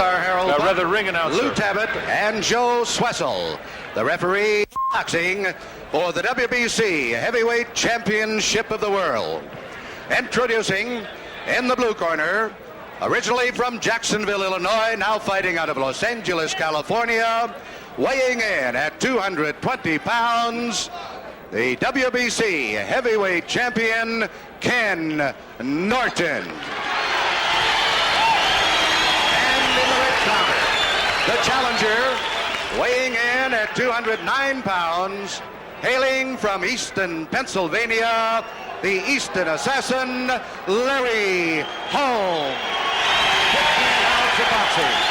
Star Harold, rather ring announcer, Lou Tabbitt, and Joe Swessel. The referee boxing for the WBC Heavyweight Championship of the World. Introducing in the blue corner, originally from Jacksonville, Illinois, now fighting out of Los Angeles, California, weighing in at 220 pounds, the WBC Heavyweight Champion, Ken Norton. And in the red corner, the challenger, weighing in at 209 pounds, hailing from Easton, Pennsylvania, the Easton Assassin, Larry Holmes. 15 rounds of boxing.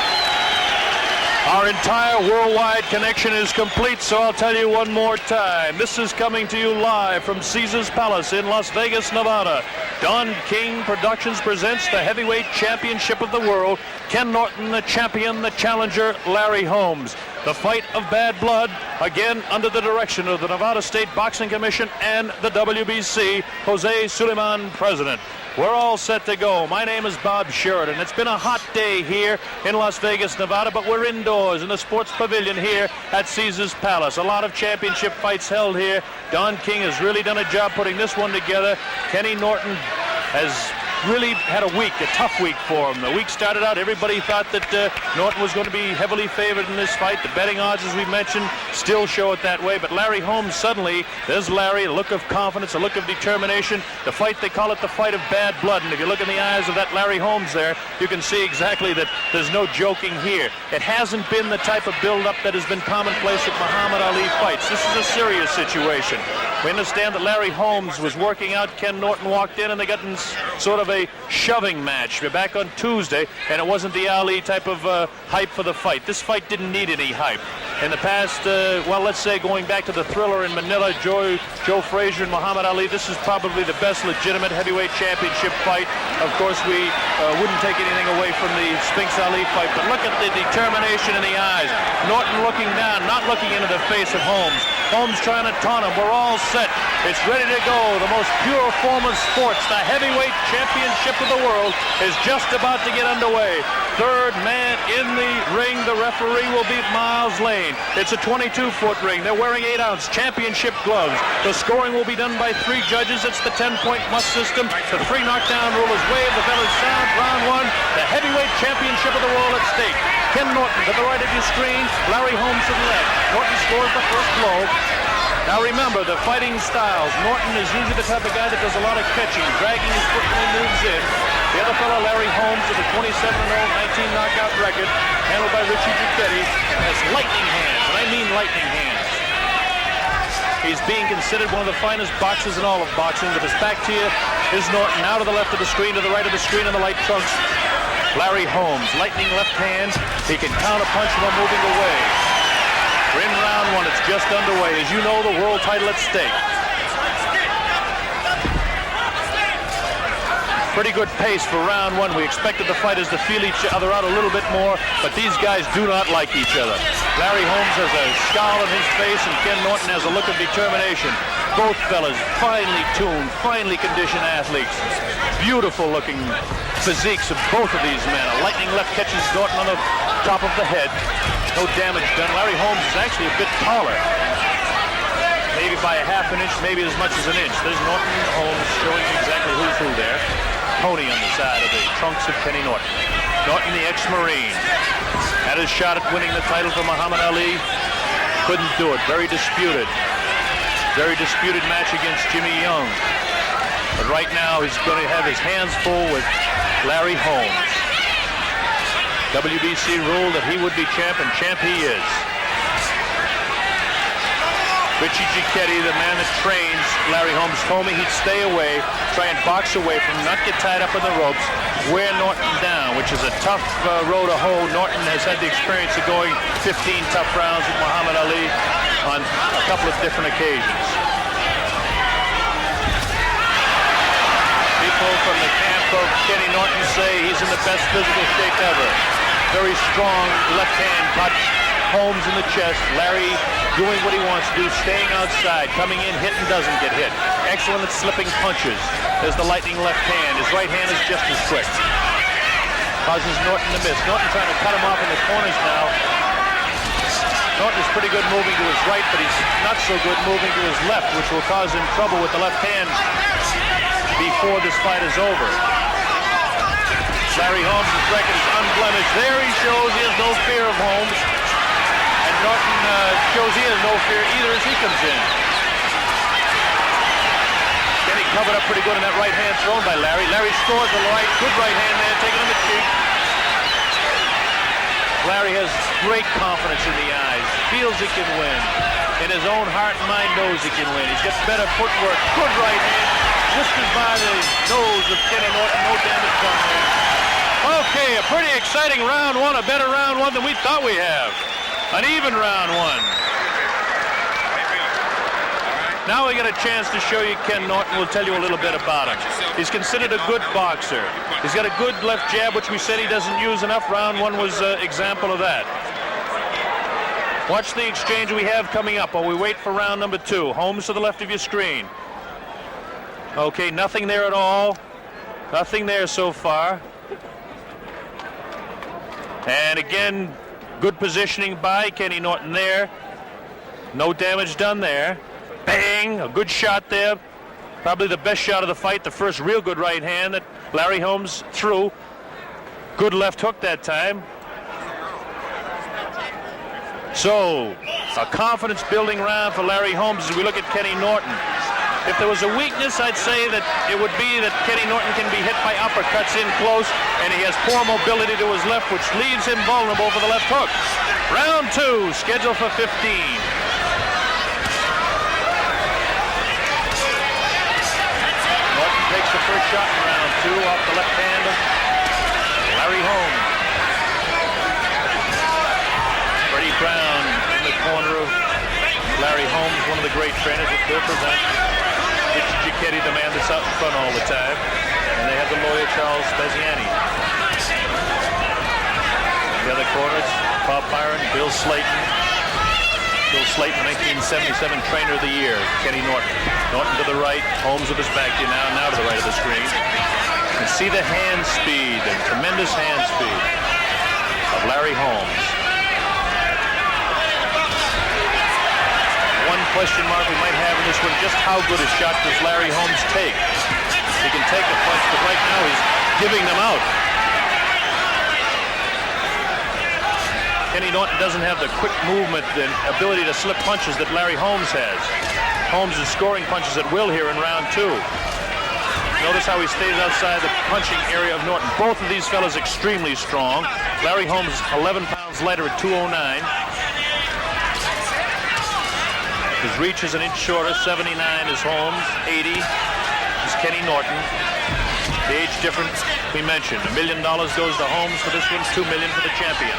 Our entire worldwide connection is complete, so I'll tell you one more time. This is coming to you live from Caesars Palace in Las Vegas, Nevada. Don King Productions presents the Heavyweight Championship of the World. Ken Norton, the champion, the challenger, Larry Holmes. The fight of bad blood, again under the direction of the Nevada State Boxing Commission and the WBC, Jose Suleiman, president. We're all set to go. My name is Bob Sheridan. It's been a hot day here in Las Vegas, Nevada, but we're indoors in the sports pavilion here at Caesars Palace. A lot of championship fights held here. Don King has really done a job putting this one together. Kenny Norton has really had a tough week for him. The week started out, everybody thought that Norton was going to be heavily favored in this fight. The betting odds, as we mentioned, still show it that way. But Larry Holmes, suddenly, there's Larry, a look of confidence, a look of determination. The fight, they call it the fight of bad blood. And if you look in the eyes of that Larry Holmes there, you can see exactly that there's no joking here. It hasn't been the type of build-up that has been commonplace at Muhammad Ali fights. This is a serious situation. We understand that Larry Holmes was working out. Ken Norton walked in, and they got in sort of a shoving match. We're back on Tuesday, and it wasn't the Ali type of hype for the fight. This fight didn't need any hype. In the past, well, let's say going back to the Thriller in Manila, Joe Frazier and Muhammad Ali, this is probably the best legitimate heavyweight championship fight. Of course, we wouldn't take anything away from the Spinks Ali fight, but look at the determination in the eyes. Norton looking down, not looking into the face of Holmes. Holmes trying to taunt him. We're all set. It's ready to go. The most pure form of sports, the heavyweight championship of the world, is just about to get underway. Third man in the ring, the referee will be Miles Lane. It's a 22-foot ring. They're wearing 8-ounce championship gloves. The scoring will be done by 3 judges. It's the 10-point must system. The 3 knockdown rule is waved. The bell is sound. Round 1. The heavyweight championship of the world at stake. Ken Norton to the right of your screen. Larry Holmes to the left. Norton scores the first blow. Now remember, the fighting styles. Norton is usually the type of guy that does a lot of catching, dragging his foot when he moves in. The other fellow, Larry Holmes, with a 27-0, 19 knockout record, handled by Richie Giacchetti, has lightning hands, and I mean lightning hands. He's being considered one of the finest boxers in all of boxing. With his back to you is Norton. Now to the left of the screen, to the right of the screen in the light trunks, Larry Holmes, lightning left hand. He can counter punch while moving away. We're in round 1. It's just underway. As you know, the world title at stake. Pretty good pace for round 1. We expected the fighters to feel each other out a little bit more, but these guys do not like each other. Larry Holmes has a scowl on his face, and Ken Norton has a look of determination. Both fellas finely tuned, finely conditioned athletes. Beautiful looking physiques of both of these men. A lightning left catches Norton on the top of the head. No damage done. Larry Holmes is actually a bit taller. Maybe by a half an inch, maybe as much as an inch. There's Norton Holmes showing exactly who's who there. Tony on the side of the trunks of Kenny Norton. Norton, the ex-Marine, had his shot at winning the title for Muhammad Ali. Couldn't do it. Very disputed. Very disputed match against Jimmy Young. But right now he's going to have his hands full with Larry Holmes. WBC ruled that he would be champ, and champ he is. Richie Giacchetti, the man that trains Larry Holmes, told me he'd stay away, try and box away from him, not get tied up in the ropes, wear Norton down, which is a tough row to hoe. Norton has had the experience of going 15 tough rounds with Muhammad Ali on a couple of different occasions. People from the camp of Kenny Norton say he's in the best physical shape ever. Very strong left-hand punch. Holmes in the chest. Larry doing what he wants to do, staying outside, coming in, hitting, doesn't get hit. Excellent at slipping punches. There's the lightning left hand. His right hand is just as quick. causes Norton to miss. Norton trying to cut him off in the corners now. Norton is pretty good moving to his right, but he's not so good moving to his left, which will cause him trouble with the left hand before this fight is over. Larry Holmes' record is unblemished. There he shows he has no fear of Holmes. And Norton shows he has no fear either as he comes in. Kenny covered up pretty good on that right hand thrown by Larry. Larry scores a good right hand man, taking on the cheek. Larry has great confidence in the eyes, feels he can win. In his own heart and mind knows he can win. He's got better footwork, good right hand, whiskers by the nose of Kenny Norton, no damage done there. Okay, a pretty exciting round one, a better round one than we thought we have. An even round one. Now we get a chance to show you Ken Norton. We'll tell you a little bit about him. He's considered a good boxer. He's got a good left jab, which we said he doesn't use enough. Round one was an example of that. Watch the exchange we have coming up while we wait for round number two. Holmes to the left of your screen. Okay, nothing there at all. Nothing there so far. And again, good positioning by Kenny Norton there. No damage done there. Bang! A good shot there. Probably the best shot of the fight. The first real good right hand that Larry Holmes threw. Good left hook that time. So, a confidence-building round for Larry Holmes as we look at Kenny Norton. If there was a weakness, I'd say that it would be that Kenny Norton can be hit by uppercuts in close, and he has poor mobility to his left, which leaves him vulnerable for the left hook. Round two, scheduled for 15. Norton takes the first shot in round two off the left hand of Larry Holmes. Freddie Brown in the corner of Larry Holmes, one of the great trainers that Bill presents. Richard Giacchetti, the man that's out in front all the time. And they have the lawyer, Charles Spaziani. In the other corners, Bob Byron, Bill Slayton. Bill Slayton, 1977 Trainer of the Year, Kenny Norton. Norton to the right, Holmes with his back to you now to the right of the screen. You can see the hand speed, and tremendous hand speed of Larry Holmes. One question mark we might have in this one, just how good a shot does Larry Holmes take? He can take a punch, but right now he's giving them out. Kenny Norton doesn't have the quick movement and ability to slip punches that Larry Holmes has. Holmes is scoring punches at will here in round two. Notice how he stays outside the punching area of Norton. Both of these fellas extremely strong. Larry Holmes 11 pounds lighter at 209. His reach is an inch shorter, 79 is Holmes, 80 is Kenny Norton. The age difference we mentioned. $1 million goes to Holmes for this one, $2 million for the champion.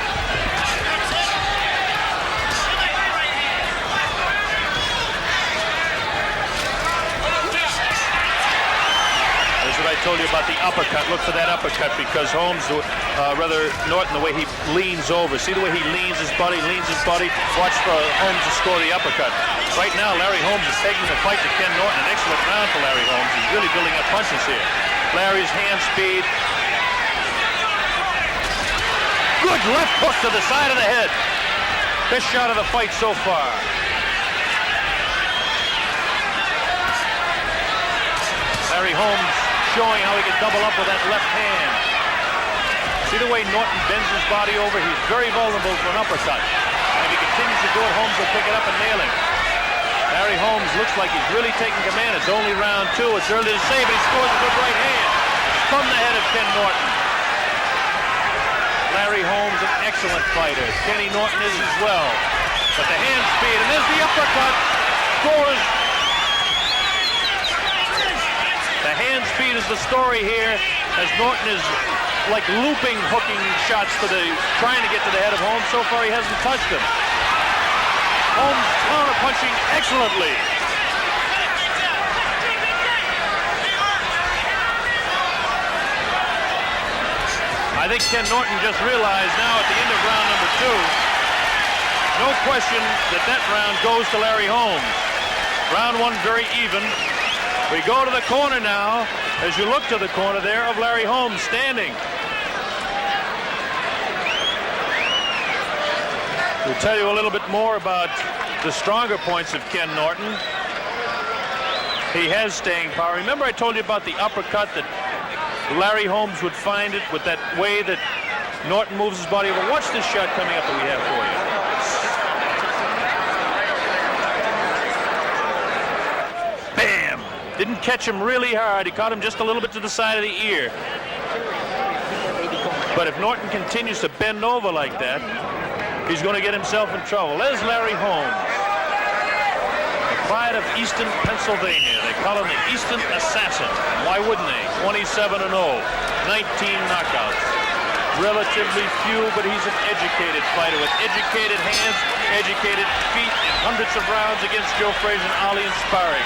There's what I told you about the uppercut. Look for that uppercut because Holmes, Norton, the way he leans over. See the way he leans his body. Watch for Holmes to score the uppercut. Right now, Larry Holmes is taking the fight to Ken Norton. An excellent round for Larry Holmes. He's really building up punches here. Larry's hand speed. Good left hook to the side of the head. Best shot of the fight so far. Larry Holmes showing how he can double up with that left hand. See the way Norton bends his body over? He's very vulnerable for an uppercut. And if he continues to do it, Holmes will pick it up and nail him. Larry Holmes looks like he's really taking command. It's only round two. It's early to say, but he scores a good right hand from the head of Ken Norton. Larry Holmes, an excellent fighter. Kenny Norton is as well. But the hand speed, and there's the uppercut. Scores. The hand speed is the story here, as Norton is like looping, hooking shots trying to get to the head of Holmes. So far, he hasn't touched him. Holmes counter-punching excellently. I think Ken Norton just realized now at the end of round number two, no question that round goes to Larry Holmes. Round one very even. We go to the corner now, as you look to the corner there of Larry Holmes standing. To tell you a little bit more about the stronger points of Ken Norton, he has staying power. Remember I told you about the uppercut that Larry Holmes would find it with that way that Norton moves his body over. Watch this shot coming up that we have for you. Bam! Didn't catch him really hard. He caught him just a little bit to the side of the ear. But if Norton continues to bend over like that, he's going to get himself in trouble. There's Larry Holmes, the pride of Easton, Pennsylvania. They call him the Easton Assassin. Why wouldn't they? 27-0, 19 knockouts. Relatively few, but he's an educated fighter with educated hands, educated feet, and hundreds of rounds against Joe Frazier and Ali in sparring.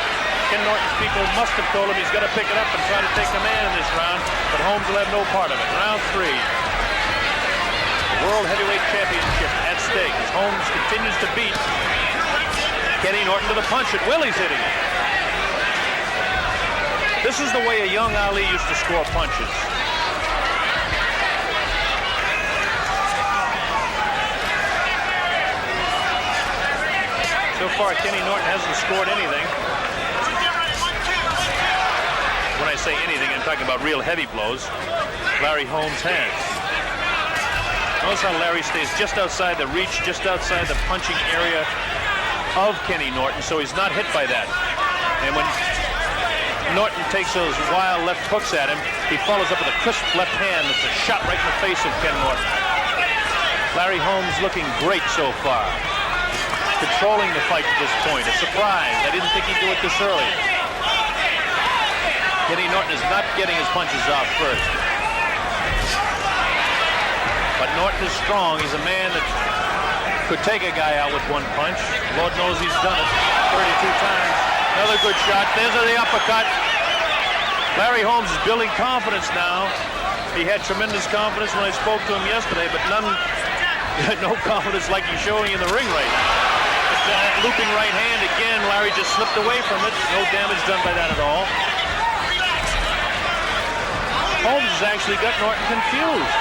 Ken Norton's people must have told him he's got to pick it up and try to take command in this round, but Holmes will have no part of it. Round 3. The World Heavyweight Championship at stake as Holmes continues to beat Kenny Norton to the punch at will. He's hitting it. This is the way a young Ali used to score punches. So far, Kenny Norton hasn't scored anything. When I say anything, I'm talking about real heavy blows. Larry Holmes has. Notice how Larry stays just outside the reach, just outside the punching area of Kenny Norton, so he's not hit by that. And when Norton takes those wild left hooks at him, he follows up with a crisp left hand that's a shot right in the face of Ken Norton. Larry Holmes looking great so far. Controlling the fight to this point. A surprise. I didn't think he'd do it this early. Kenny Norton is not getting his punches off first. But Norton is strong. He's a man that could take a guy out with one punch. Lord knows he's done it 32 times. Another good shot. There's the uppercut. Larry Holmes is building confidence now. He had tremendous confidence when I spoke to him yesterday, but no confidence like he's showing in the ring right now. That looping right hand again, Larry just slipped away from it. No damage done by that at all. Holmes has actually got Norton confused.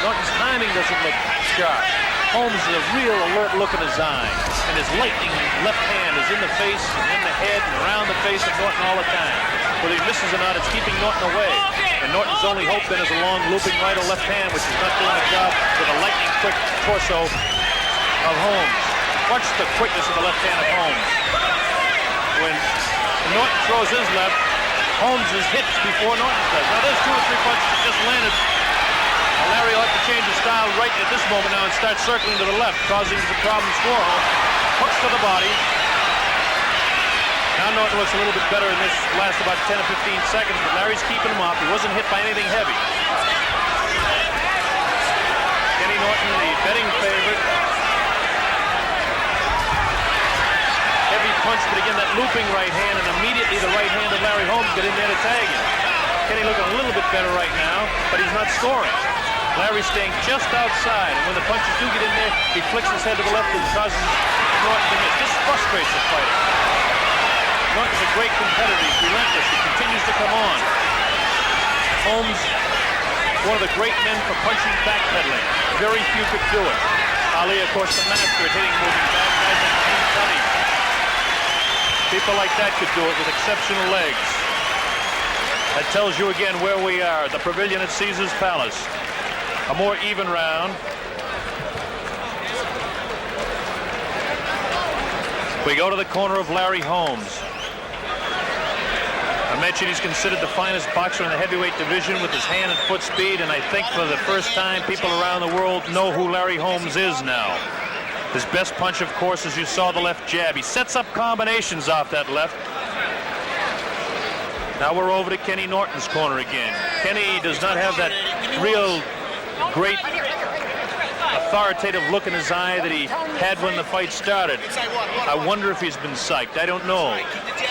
Norton's timing doesn't look sharp. Holmes has a real alert look in his eye, and his lightning left hand is in the face, and in the head, and around the face of Norton all the time. Whether he misses or not, it's keeping Norton away. And Norton's only hope then is a long looping right or left hand, which is not doing the job with a lightning quick torso of Holmes. Watch the quickness of the left hand of Holmes. When Norton throws his left, Holmes is hit before Norton does. Now there's 2 or 3 punches that just landed. Now Larry will have to change his style right at this moment now and start circling to the left, causing some problems for Holmes. Hooks to the body. Now Norton looks a little bit better in this last about 10 or 15 seconds, but Larry's keeping him off. He wasn't hit by anything heavy. Kenny Norton, the betting favorite. Heavy punch, but again, that looping right hand, and immediately the right hand of Larry Holmes got in there to tag him. Kenny looking a little bit better right now, but he's not scoring. Larry's staying just outside, and when the punches do get in there, he flicks his head to the left and causes Norton to miss. This frustrates the fighter. Norton's a great competitor. He's relentless. He continues to come on. Holmes, one of the great men for punching backpedaling. Very few could do it. Ali, of course, the master at hitting moving back. Guys like Gene Tunney. People like that could do it with exceptional legs. That tells you again where we are, the pavilion at Caesar's Palace. A more even round. We go to the corner of Larry Holmes. I mentioned he's considered the finest boxer in the heavyweight division with his hand and foot speed, and I think for the first time people around the world know who Larry Holmes is now. His best punch, of course, as you saw, the left jab. He sets up combinations off that left. Now we're over to Kenny Norton's corner again. Kenny does not have that real great authoritative look in his eye that he had when the fight started. I wonder if he's been psyched. I don't know.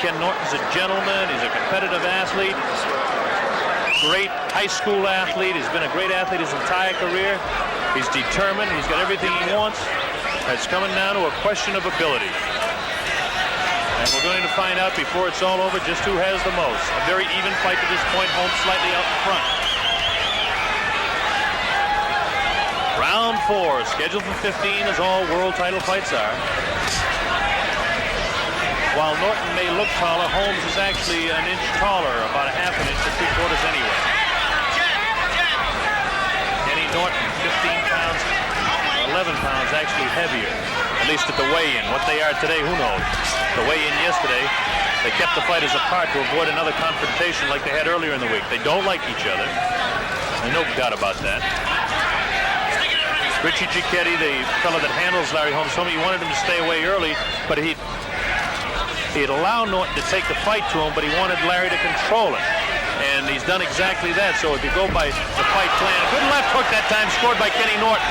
Ken Norton's a gentleman. He's a competitive athlete. Great high school athlete. He's been a great athlete his entire career. He's determined. He's got everything he wants. It's coming down to a question of ability. And we're going to find out before it's all over just who has the most. A very even fight to this point. Holmes slightly out in front. Round 4, scheduled for 15, as all world title fights are. While Norton may look taller, Holmes is actually an inch taller, about a half an inch to 3/4 anyway. Kenny Norton, 15 pounds, 11 pounds actually heavier, at least at the weigh-in. What they are today, who knows? The weigh-in yesterday, they kept the fighters apart to avoid another confrontation like they had earlier in the week. They don't like each other. There's no doubt about that. Richie Giacchetti, the fellow that handles Larry Holmes, told me he wanted him to stay away early, but he'd allow Norton to take the fight to him, but he wanted Larry to control it. And he's done exactly that. So if you go by the fight plan, a good left hook that time scored by Kenny Norton.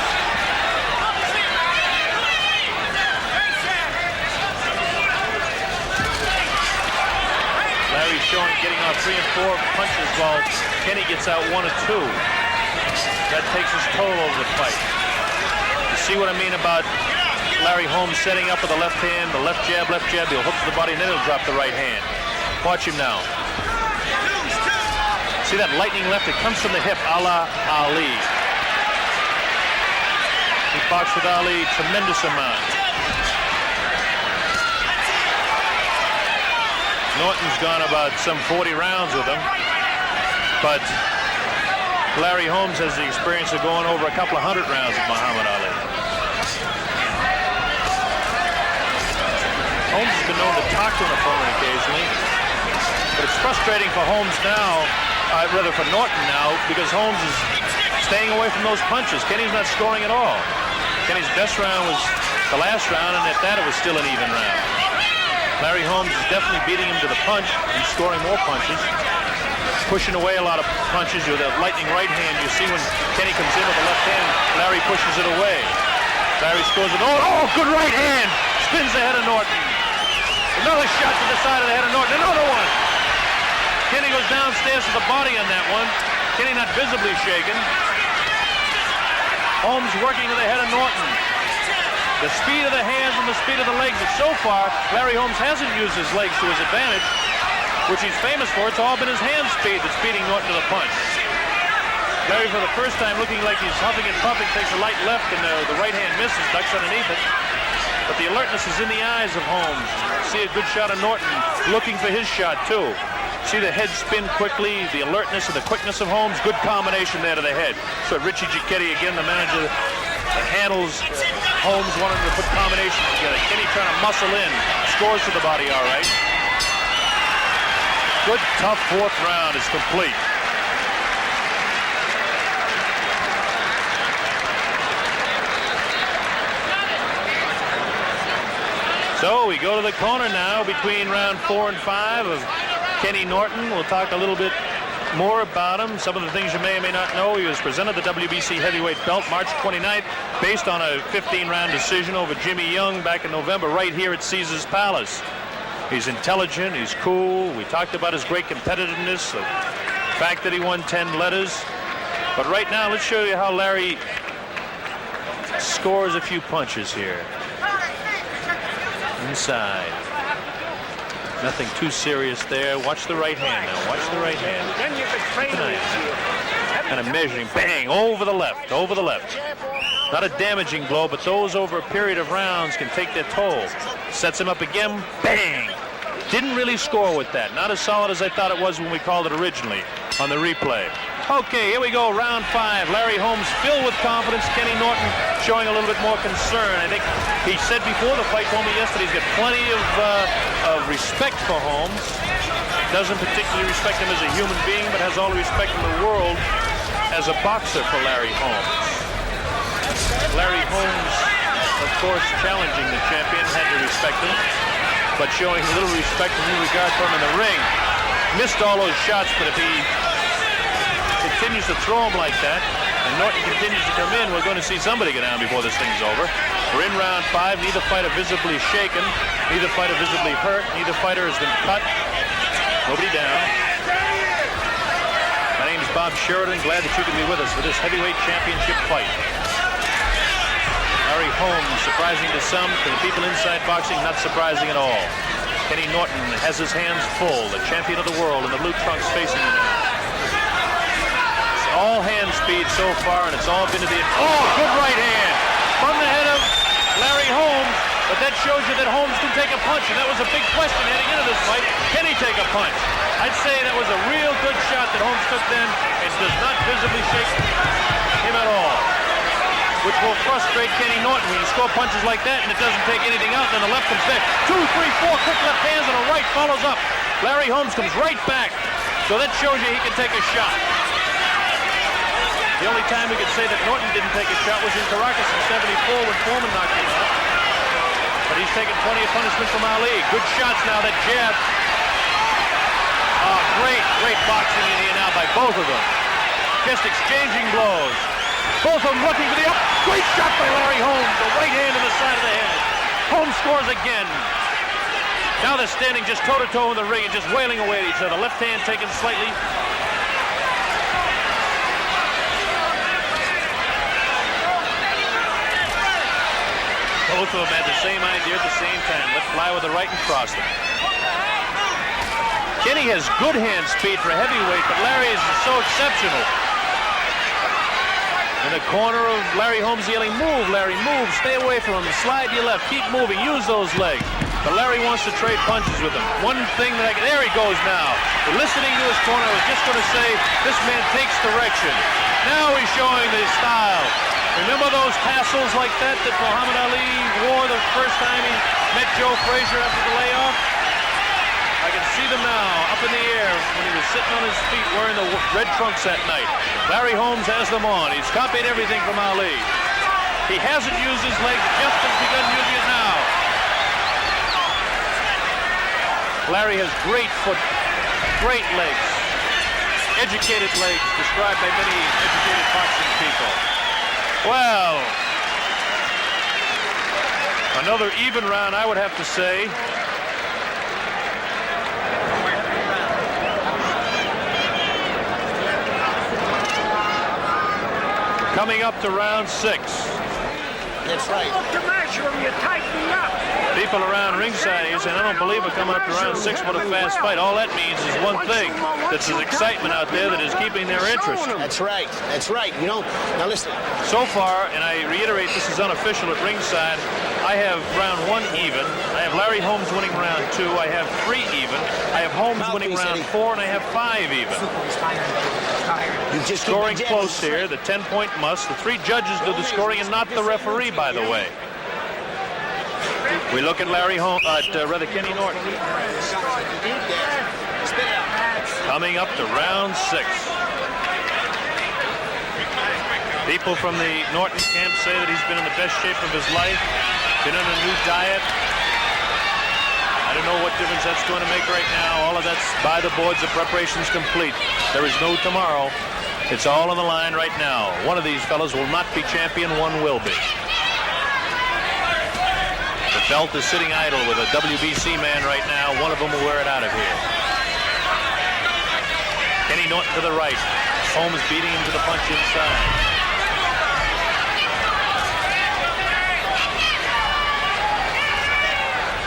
Larry's showing getting out 3 and 4 punches while Kenny gets out 1 or 2. That takes his toll over the fight. You see what I mean about Larry Holmes setting up with the left hand, the left jab, he'll hook to the body, and then he'll drop the right hand. Watch him now. See that lightning left? It comes from the hip, a la Ali. He boxed with Ali tremendous amount. Norton's gone about some 40 rounds with him, but Larry Holmes has the experience of going over a couple of 100 rounds with Muhammad Ali. Holmes has been known to talk to an opponent occasionally, but it's frustrating for Holmes now, rather for Norton now, because Holmes is staying away from those punches. Kenny's not scoring at all. Kenny's best round was the last round, and at that it was still an even round. Larry Holmes is definitely beating him to the punch. He's scoring more punches, pushing away a lot of punches with a lightning right hand. You see when Kenny comes in with the left hand, Larry pushes it away. Larry scores it. Oh, good right hand. Spins the head of Norton. Another shot to the side of the head of Norton. Another one. Kenny goes downstairs to the body on that one. Kenny not visibly shaken. Holmes working to the head of Norton. The speed of the hands and the speed of the legs. But so far, Larry Holmes hasn't used his legs to his advantage, which he's famous for. It's all been his hand speed that's beating Norton to the punch. Larry, for the first time, looking like he's huffing and puffing, takes a light left, and the right hand misses, ducks underneath it. But the alertness is in the eyes of Holmes. See a good shot of Norton, looking for his shot, too. See the head spin quickly, the alertness and the quickness of Holmes. Good combination there to the head. So Richie Giacchetti, again, the manager that handles Holmes, wanted to put combinations together. Kenny trying to muscle in. Scores to the body, all right. Good, tough 4th round is complete. So we go to the corner now between round 4 and 5 of Kenny Norton. We'll talk a little bit more about him. Some of the things you may or may not know. He was presented the WBC heavyweight belt March 29th based on a 15-round decision over Jimmy Young back in November right here at Caesars Palace. He's intelligent, he's cool. We talked about his great competitiveness, the fact that he won 10 letters. But right now, let's show you how Larry scores a few punches here. Inside. Nothing too serious there. Watch the right hand now. Watch the right hand. And a measuring, bang, over the left, over the left. Not a damaging blow, but those over a period of rounds can take their toll. Sets him up again, bang. Didn't really score with that. Not as solid as I thought it was when we called it originally on the replay. Okay, here we go, round 5. Larry Holmes filled with confidence. Kenny Norton showing a little bit more concern. I think he said before the fight, told me yesterday, he's got plenty of respect for Holmes. Doesn't particularly respect him as a human being, but has all the respect in the world as a boxer for Larry Holmes. Larry Holmes, of course, challenging the champion, had to respect him, but showing a little respect and regard for him in the ring. Missed all those shots, but if he continues to throw him like that, and Norton continues to come in, we're going to see somebody go down before this thing's over. We're in round 5. Neither fighter visibly shaken. Neither fighter visibly hurt. Neither fighter has been cut. Nobody down. My name is Bob Sheridan. Glad that you can be with us for this heavyweight championship fight. Larry Holmes, surprising to some, to the people inside boxing, not surprising at all. Kenny Norton has his hands full, the champion of the world in the blue trunks facing him now. all hand speed so far, and it's all been to the... Oh, good right hand from the head of Larry Holmes, but that shows you that Holmes can take a punch, and that was a big question heading into this fight. Can he take a punch? I'd say that was a real good shot that Holmes took then. It does not visibly shake him at all, which will frustrate Kenny Norton when you score punches like that and it doesn't take anything out, and then the left comes back. 2, 3, 4 quick left hands, and a right follows up. Larry Holmes comes right back, so that shows you he can take a shot. The only time we could say that Norton didn't take a shot was in Caracas in '74 when Foreman knocked him out. But he's taken plenty of punishment from Ali. Good shots now, that jab. Oh, great boxing in here now by both of them. Just exchanging blows. Both of them looking for the up. Great shot by Larry Holmes. The right hand to the side of the head. Holmes scores again. Now they're standing just toe-to-toe in the ring and just wailing away at each other. Left hand taken slightly. Both of them had the same idea at the same time. Let's fly with the right and cross them. Kenny has good hand speed for heavyweight, but Larry is so exceptional. In the corner of Larry Holmes yelling, "Move, Larry, move, stay away from him, slide to your left, keep moving, use those legs." But Larry wants to trade punches with him. One thing that there he goes now. Listening to his corner, I was just going to say, this man takes direction. Now he's showing his style. Remember those tassels like that Muhammad Ali wore the first time he met Joe Frazier after the layoff? I can see them now, up in the air, when he was sitting on his feet wearing the red trunks that night. Larry Holmes has them on. He's copied everything from Ali. He hasn't used his legs, just has begun using it now. Larry has great foot, great legs, educated legs, described by many educated boxing people. Well, another even round, I would have to say. Coming up to round 6. That's right. Look to measure him, you tighten up. People around ringside here saying, I don't believe we're coming up to round 6 with a fast fight. All that means is one thing. That's this excitement out there that is keeping their interest. That's right. That's right. You know, now listen. So far, and I reiterate, this is unofficial at ringside, I have round 1 even. I have Larry Holmes winning round 2. I have 3 even. I have Holmes winning round 4, and I have 5 even. You just Scoring close here, the 10-point must. The 3 judges do the scoring and not the referee, by the way. We look at Larry Holmes, Kenny Norton. Coming up to round 6. People from the Norton camp say that he's been in the best shape of his life, been on a new diet. I don't know what difference that's going to make right now. All of that's by the boards. The preparation's complete. There is no tomorrow. It's all on the line right now. One of these fellas will not be champion. One will be. The belt is sitting idle with a WBC man right now. One of them will wear it out of here. Kenny Norton to the right. Holmes beating him to the punch inside.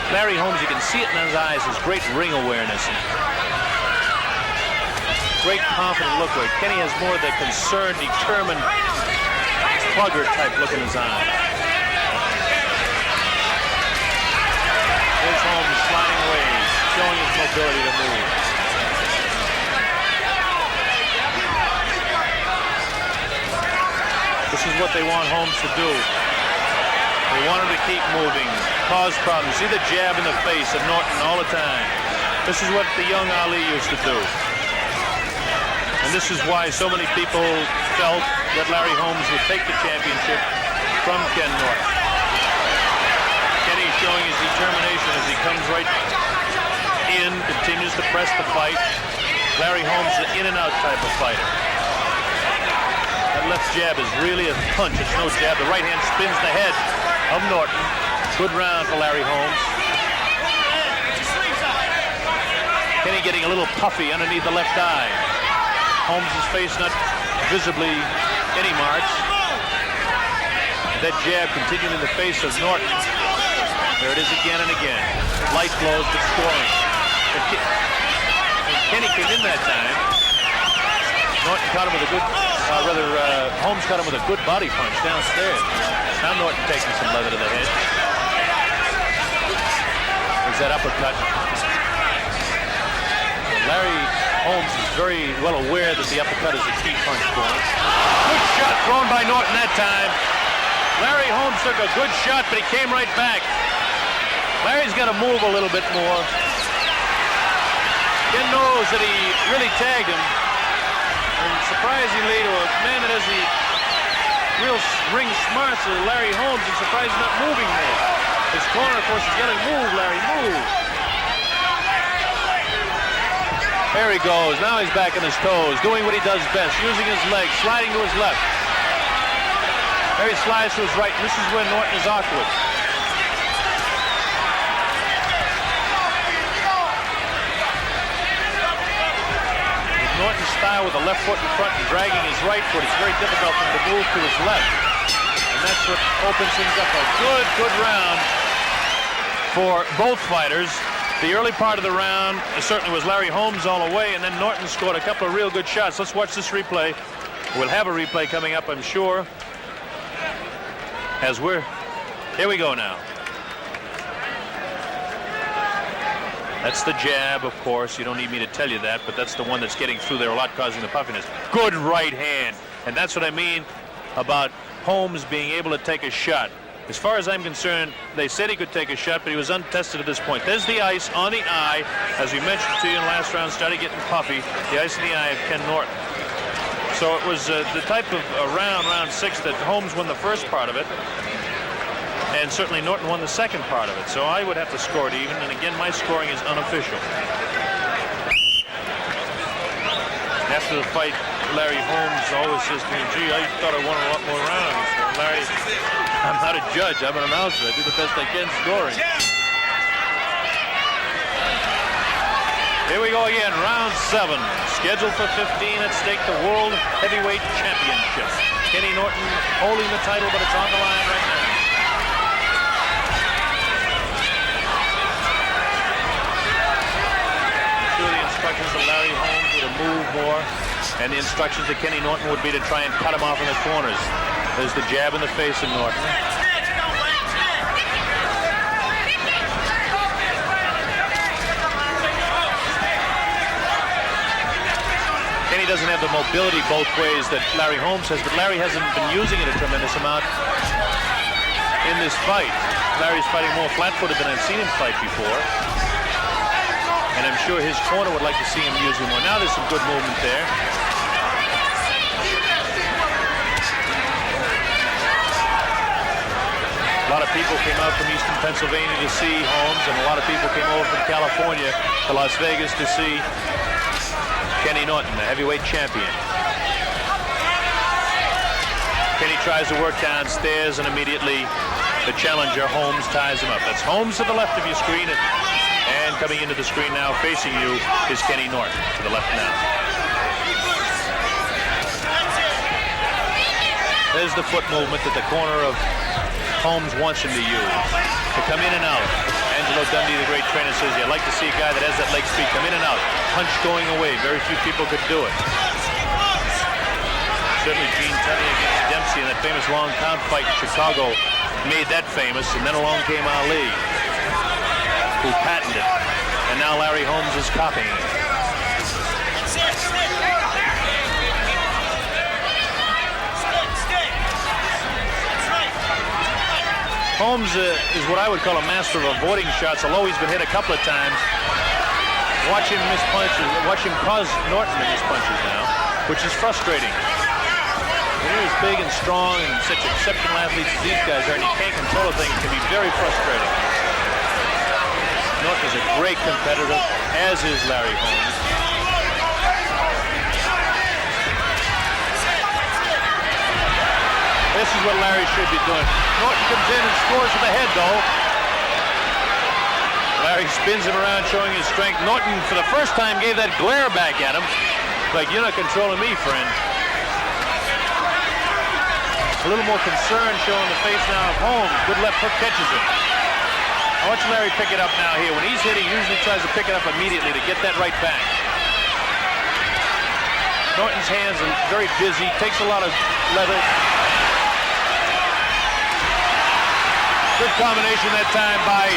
Larry Holmes, you can see it in his eyes, his great ring awareness. Great confident look right. Kenny has more of the concerned, determined, plugger type look in his eye. There's Holmes sliding away, showing his mobility to move. This is what they want Holmes to do. They want him to keep moving, cause problems. See the jab in the face of Norton all the time. This is what the young Ali used to do. And this is why so many people felt that Larry Holmes would take the championship from Ken Norton. Kenny showing his determination as he comes right in, continues to press the fight. Larry Holmes is an in-and-out type of fighter. That left jab is really a punch. It's no jab. The right hand spins the head of Norton. Good round for Larry Holmes. Kenny getting a little puffy underneath the left eye. Holmes' face not visibly any marks. That jab continuing in the face of Norton. There it is again and again. Light blows, but scoring. And Kenny came in that time. Norton caught him with a good, Holmes caught him with a good body punch downstairs. Now Norton taking some leather to the head. There's that uppercut. Larry Holmes is very well aware that the uppercut is a key punch for him. Good shot thrown by Norton that time. Larry Holmes took a good shot, but he came right back. Larry's got to move a little bit more. Ken knows that he really tagged him. And surprisingly, to a man that has the real ring smarts of Larry Holmes, I'm surprised he's not moving more. His corner, of course, is yelling, "Move, Larry, move." There he goes. Now he's back on his toes, doing what he does best, using his legs, sliding to his left. There he slides to his right, and this is where Norton is awkward. Norton's style with the left foot in front and dragging his right foot, it's very difficult for him to move to his left. And that's what opens things up. A good round for both fighters. The early part of the round certainly was Larry Holmes all the way, and then Norton scored a couple of real good shots. Let's watch this replay. We'll have a replay coming up, I'm sure. Here we go now. That's the jab, of course. You don't need me to tell you that, but that's the one that's getting through there a lot, causing the puffiness. Good right hand. And that's what I mean about Holmes being able to take a shot. As far as I'm concerned, they said he could take a shot, but he was untested at this point. There's the ice on the eye. As we mentioned to you in the last round, started getting puffy. The ice in the eye of Ken Norton. So it was the type of round 6, that Holmes won the first part of it. And certainly Norton won the second part of it. So I would have to score it even. And again, my scoring is unofficial. After the fight, Larry Holmes always says to me, "Gee, I thought I won a lot more rounds." And Larry, I'm not a judge. I'm an announcer. I do the best I can scoring. Here we go again. Round 7. Scheduled for 15 at stake, the World Heavyweight Championship. Kenny Norton holding the title, but it's on the line right now. Instructions to Larry Holmes were to move more, and the instructions to Kenny Norton would be to try and cut him off in the corners. There's the jab in the face of Norton. Kenny doesn't have the mobility both ways that Larry Holmes has, but Larry hasn't been using it a tremendous amount in this fight. Larry's fighting more flat-footed than I've seen him fight before. And I'm sure his corner would like to see him using more. Now there's some good movement there. A lot of people came out from eastern Pennsylvania to see Holmes, and a lot of people came over from California to Las Vegas to see Kenny Norton, the heavyweight champion. Kenny tries to work downstairs, and immediately the challenger, Holmes, ties him up. That's Holmes to the left of your screen. And coming into the screen now, facing you, is Kenny Norton, to the left now. There's the foot movement that the corner of Holmes wants him to use, to come in and out. Angelo Dundee, the great trainer, says, "You'd like to see a guy that has that leg speed come in and out. Punch going away. Very few people could do it." Certainly Gene Tunney against Dempsey in that famous long count fight in Chicago made that famous, and then along came Ali, who patented it, and now Larry Holmes is copying it. Holmes is what I would call a master of avoiding shots, although he's been hit a couple of times. Watch him miss punches, watch him cause Norton to miss punches now, which is frustrating. When you're as big and strong and such exceptional athletes as these guys are, and you can't control a thing, it can be very frustrating. Norton is a great competitor, as is Larry Holmes. This is what Larry should be doing. Norton comes in and scores with the head, though. Larry spins him around, showing his strength. Norton, for the first time, gave that glare back at him. Like, "You're not controlling me, friend." A little more concern showing the face now of Holmes. Good left hook catches him. I watch Larry pick it up now here. When he's hitting, he usually tries to pick it up immediately to get that right back. Norton's hands are very busy, takes a lot of leather. Good combination that time by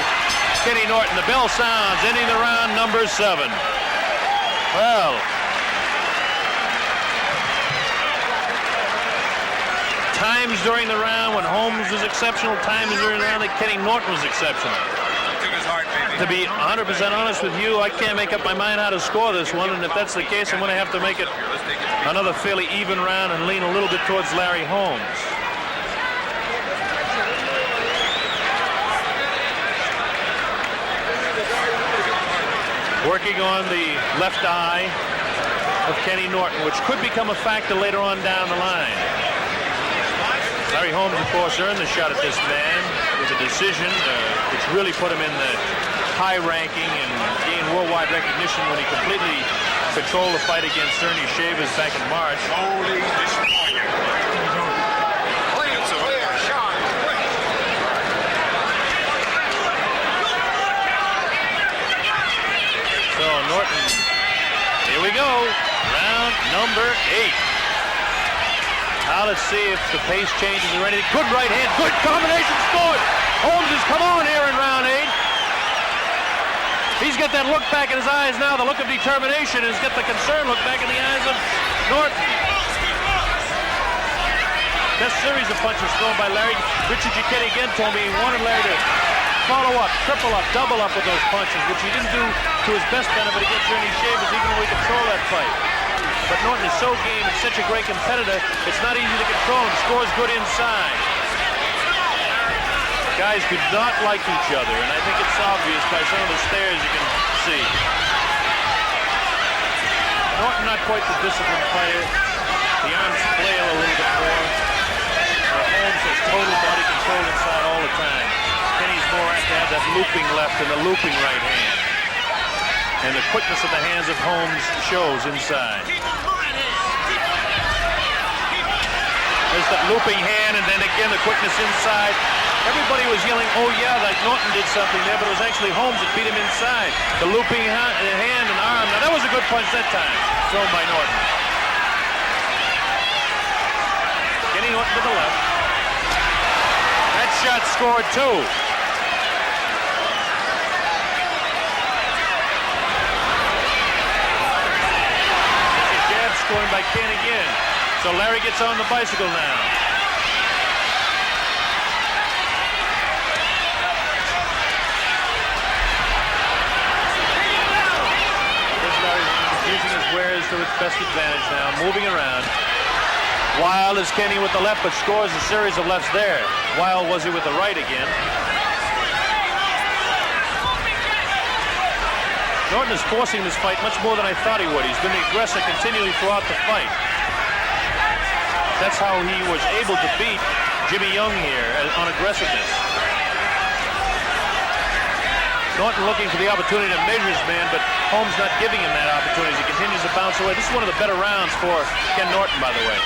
Kenny Norton. The bell sounds, ending the round number 7. Well, times during the round when Holmes was exceptional, times during the round that Kenny Norton was exceptional. To be 100% honest with you, I can't make up my mind how to score this one, and if that's the case, I'm going to have to make it another fairly even round and lean a little bit towards Larry Holmes. Working on the left eye of Kenny Norton, which could become a factor later on down the line. Larry Holmes, of course, earned the shot at this man with a decision, which really put him in the high ranking and gained worldwide recognition when he completely controlled the fight against Ernie Shavers back in March. So Norton, here we go, round number 8. Now let's see if the pace changes or anything. Good right hand, good combination, scored. Holmes has come on here in round 8. He's got that look back in his eyes now, the look of determination. He's got the concerned look back in the eyes of Norton. This series of punches thrown by Larry. Richard Giacchetti again told me he wanted Larry to follow up, triple up, double up with those punches, which he didn't do to his best benefit against Ernie Shavers, even though he controlled that fight. But Norton is so game and such a great competitor, it's not easy to control him. Scores good inside. Guys do not like each other, and I think it's obvious by some of the stares you can see. Norton not quite the disciplined player. The arms flail a little bit more. Holmes has total body control inside all the time. Kenny's more apt to have that looping left and the looping right hand. And the quickness of the hands of Holmes shows inside. There's that looping hand, and then again the quickness inside. Everybody was yelling, oh yeah, like Norton did something there, but it was actually Holmes that beat him inside. The looping hand and arm. Now that was a good punch that time, thrown by Norton. Kenny Norton to the left. That shot scored too. Scoring by Ken again. So Larry gets on the bicycle now. Here's Larry using his wares to its best advantage now, moving around. Wild is Kenny with the left, but scores a series of lefts there. Wild was he with the right again. Norton is forcing this fight much more than I thought he would. He's been the aggressor continually throughout the fight. That's how he was able to beat Jimmy Young here on aggressiveness. Norton looking for the opportunity to measure his man, but Holmes not giving him that opportunity. He continues to bounce away. This is one of the better rounds for Ken Norton, by the way.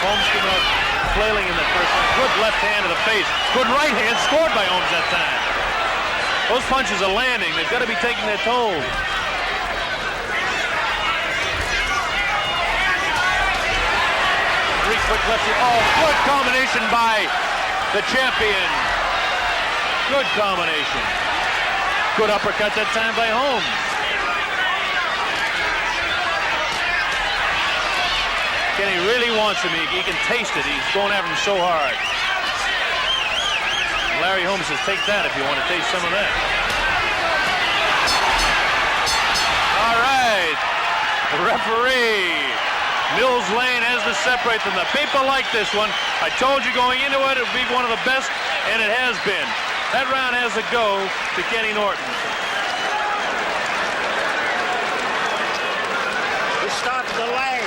Holmes coming out flailing in that first round. Good left hand to the face. Good right hand scored by Holmes that time. Those punches are landing. They've got to be taking their toll. Three quick lefts. Oh, good combination by the champion. Good combination. Good uppercut that time by Holmes. Kenny really wants him. He can taste it. He's going after him so hard. Larry Holmes says, take that if you want to taste some of that. All right. The referee, Mills Lane, has to separate them. The people like this one. I told you going into it, it would be one of the best, and it has been. That round has to go to Kenny Norton. Stop the leg.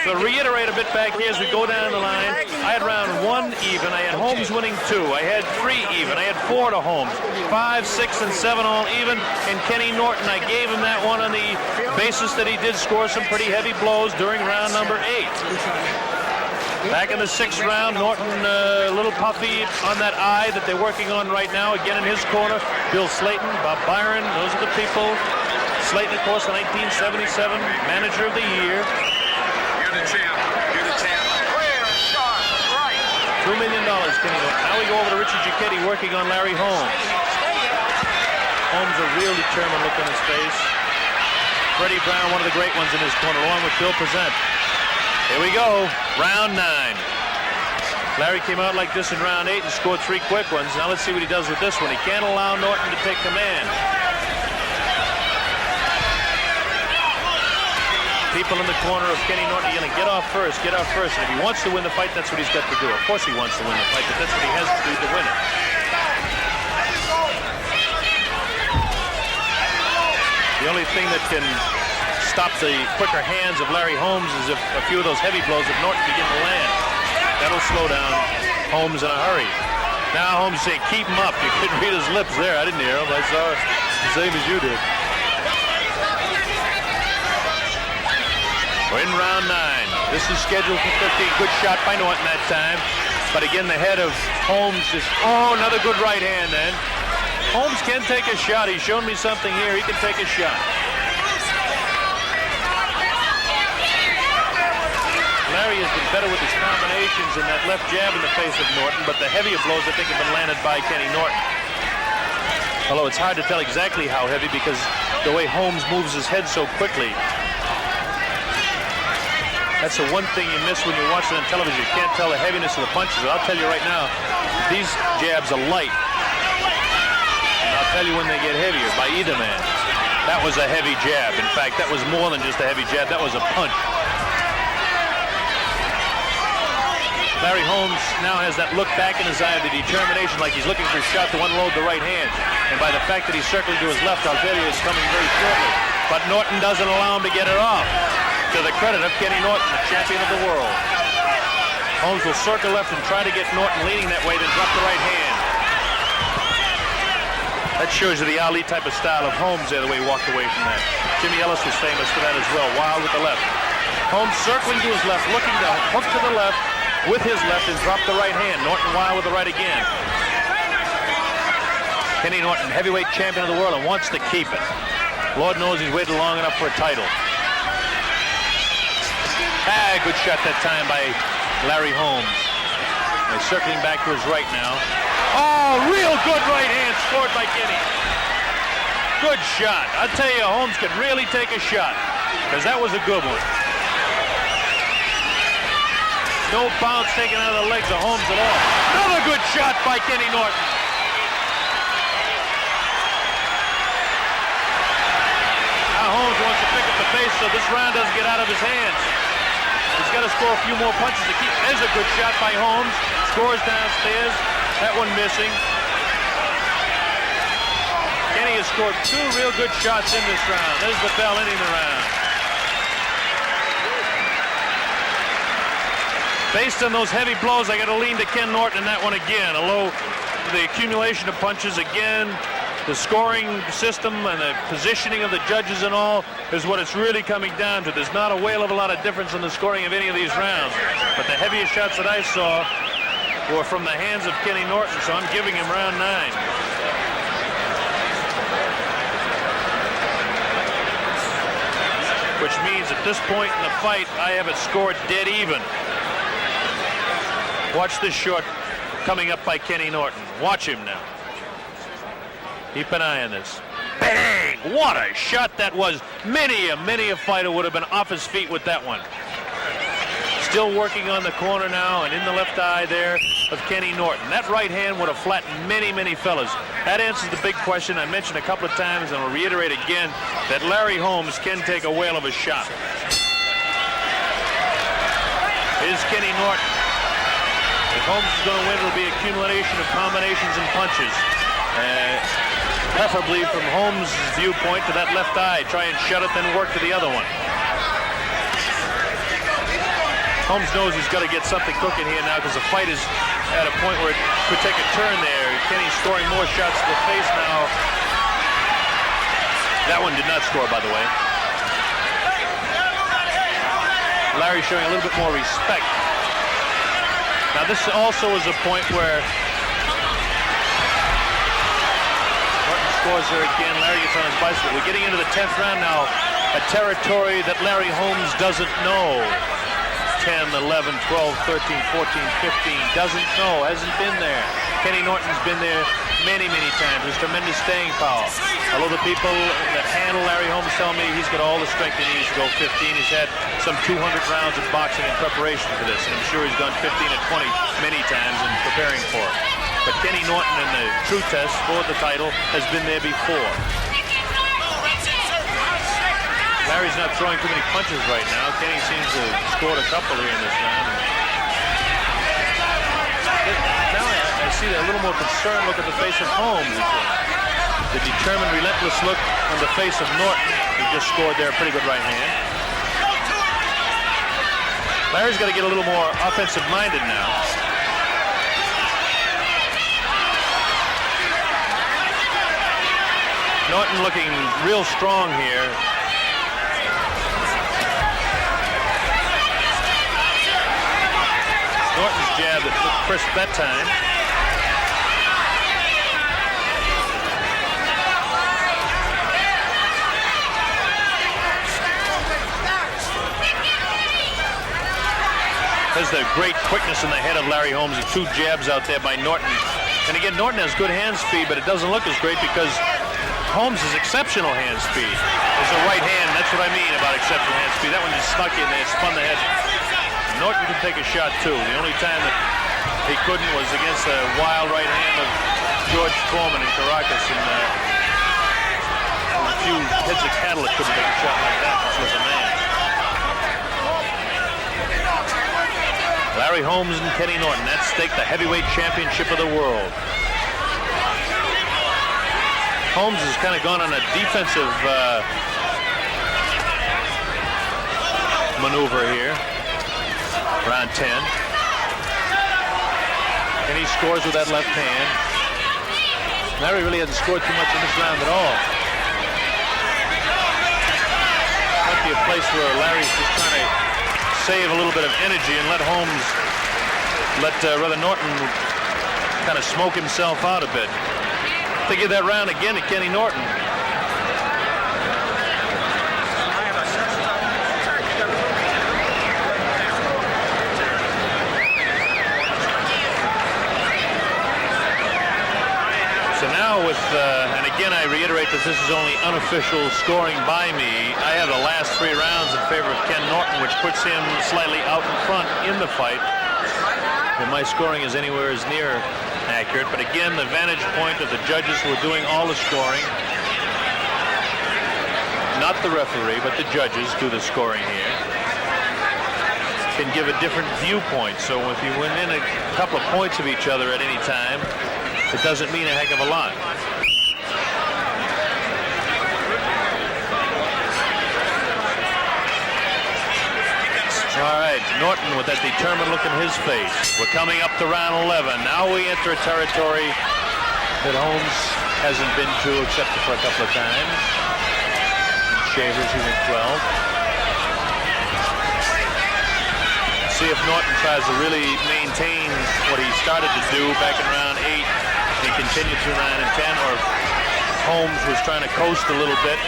To reiterate a bit back here as we go down the line, I had round 1 even. I had Holmes winning 2. I had 3 even. I had 4 to Holmes. 5, 6, and 7 all even. And Kenny Norton, I gave him that one on the basis that he did score some pretty heavy blows during round number 8. Back in the 6th round, Norton a little puffy on that eye that they're working on right now. Again in his corner, Bill Slayton, Bob Byron, those are the people. Slayton, of course, the 1977 Manager of the Year. You're the champ. You're the champ. Clear, sharp, right. $2 million, Kenny Norton. Now we go over to Richard Giacchetti working on Larry Holmes. Holmes, a real determined look on his face. Freddie Brown, one of the great ones in his corner, along with Bill Present. Here we go, round 9. Larry came out like this in round 8 and scored 3 quick ones. Now let's see what he does with this one. He can't allow Norton to take command. People in the corner of Kenny Norton yelling, get off first, get off first. And if he wants to win the fight, that's what he's got to do. Of course he wants to win the fight, but that's what he has to do to win it. The only thing that can stop the quicker hands of Larry Holmes is if a few of those heavy blows of Norton begin to land. That'll slow down Holmes in a hurry. Now Holmes saying, keep him up. You couldn't read his lips there. I didn't hear him. I saw the same as you did. We're in round 9. This is scheduled for 15. Good shot by Norton that time. But again, the head of Holmes is, oh, another good right hand then. Holmes can take a shot. He's shown me something here. He can take a shot. Larry has been better with his combinations and that left jab in the face of Norton, but the heavier blows, I think, have been landed by Kenny Norton. Although it's hard to tell exactly how heavy because the way Holmes moves his head so quickly. That's the one thing you miss when you're watching on television. You can't tell the heaviness of the punches. But I'll tell you right now, these jabs are light. And I'll tell you when they get heavier by either man. That was a heavy jab. In fact, that was more than just a heavy jab. That was a punch. Larry Holmes now has that look back in his eye of the determination, like he's looking for a shot to unload the right hand. And by the fact that he's circling to his left, I'll tell you it's coming very shortly. But Norton doesn't allow him to get it off. To the credit of Kenny Norton, the champion of the world. Holmes will circle left and try to get Norton leaning that way, then drop the right hand. That shows you the Ali type of style of Holmes there, the way he walked away from that. Jimmy Ellis was famous for that as well, wild with the left. Holmes circling to his left, looking to hook to the left, with his left and drop the right hand. Norton wild with the right again. Kenny Norton, heavyweight champion of the world, and wants to keep it. Lord knows he's waited long enough for a title. Good shot that time by Larry Holmes. He's circling back to his right now. Oh, real good right hand scored by Kenny. Good shot. I'll tell you, Holmes could really take a shot because that was a good one. No bounce taken out of the legs of Holmes at all. Another good shot by Kenny Norton. Now Holmes wants to pick up the pace so this round doesn't get out of his hands. He's got to score a few more punches to keep. There's a good shot by Holmes. Scores downstairs. That one missing. Kenny has scored 2 real good shots in this round. There's the bell ending the round. Based on those heavy blows, I got to lean to Ken Norton in that one again. Although the accumulation of punches again, the scoring system and the positioning of the judges and all is what it's really coming down to. There's not a whale of a lot of difference in the scoring of any of these rounds. But the heaviest shots that I saw were from the hands of Kenny Norton, so I'm giving him round 9. Which means at this point in the fight, I have it scored dead even. Watch this shot coming up by Kenny Norton. Watch him now. Keep an eye on this. Bang! What a shot that was. Many a fighter would have been off his feet with that one. Still working on the corner now and in the left eye there of Kenny Norton. That right hand would have flattened many fellas. That answers the big question I mentioned a couple of times and I'll reiterate again that Larry Holmes can take a whale of a shot. Here's Kenny Norton. If Holmes is going to win, it'll be accumulation of combinations and punches. Preferably from Holmes' viewpoint to that left eye. Try and shut it, then work to the other one. Holmes knows he's got to get something cooking here now because the fight is at a point where it could take a turn there. Kenny's scoring more shots to the face now. That one did not score, by the way. Larry showing a little bit more respect. Now this also is a point where Norton scores her again. Larry gets on his bicycle. We're getting into the 10th round now, a territory that Larry Holmes doesn't know. 10, 11, 12, 13, 14, 15, doesn't know, hasn't been there. Kenny Norton's been there many, many times. There's tremendous staying power. Although the people that handle Larry Holmes tell me he's got all the strength he needs to go 15. He's had some 200 rounds of boxing in preparation for this, and I'm sure he's done 15 at 20 many times in preparing for it. But Kenny Norton in the true test for the title has been there before. Larry's not throwing too many punches right now. Kenny seems to have scored a couple here in this round. Now I see a little more concerned look at the face of Holmes. The determined, relentless look on the face of Norton, who just scored there a pretty good right hand. Larry's got to get a little more offensive-minded now. Norton looking real strong here. Norton's jab that looked crisp that time. There's the great quickness in the head of Larry Holmes. The two jabs out there by Norton. And again, Norton has good hand speed, but it doesn't look as great because Holmes has exceptional hand speed. There's a right hand, that's what I mean about exceptional hand speed. That one just snuck in there, spun the head. Norton can take a shot too. The only time that he couldn't was against the wild right hand of George Foreman in Caracas, and a few heads of cattle that couldn't take a shot like that. This was a man. Larry Holmes and Kenny Norton, at stake the heavyweight championship of the world. Holmes has kind of gone on a defensive maneuver here. Round 10. And he scores with that left hand. Larry really hasn't scored too much in this round at all. Might be a place where Larry's just trying to save a little bit of energy and let Holmes, rather Norton kind of smoke himself out a bit. They give that round again to Kenny Norton. So now with, and again I reiterate that this is only unofficial scoring by me, I have the last 3 rounds in favor of Ken Norton, which puts him slightly out in front in the fight. And my scoring is anywhere as near accurate, but again the vantage point of the judges who are doing all the scoring, not the referee, but the judges do the scoring here, can give a different viewpoint. So if you win in a couple of points of each other at any time, it doesn't mean a heck of a lot. All right, Norton with that determined look in his face. We're coming up to round 11. Now we enter a territory that Holmes hasn't been to except for a couple of times. Shavers, he went 12. See if Norton tries to really maintain what he started to do back in round 8 and continue through 9 and 10, or if Holmes was trying to coast a little bit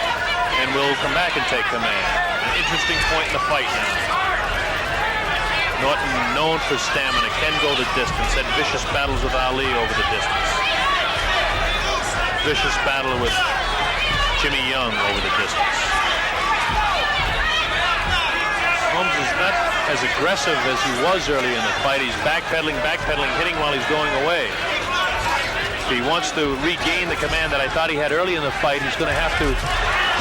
and will come back and take command. An interesting point in the fight now. Norton, known for stamina, can go the distance. Had vicious battles with Ali over the distance. Vicious battle with Jimmy Young over the distance. Holmes is not as aggressive as he was early in the fight. He's backpedaling, hitting while he's going away. If he wants to regain the command that I thought he had early in the fight, he's going to have to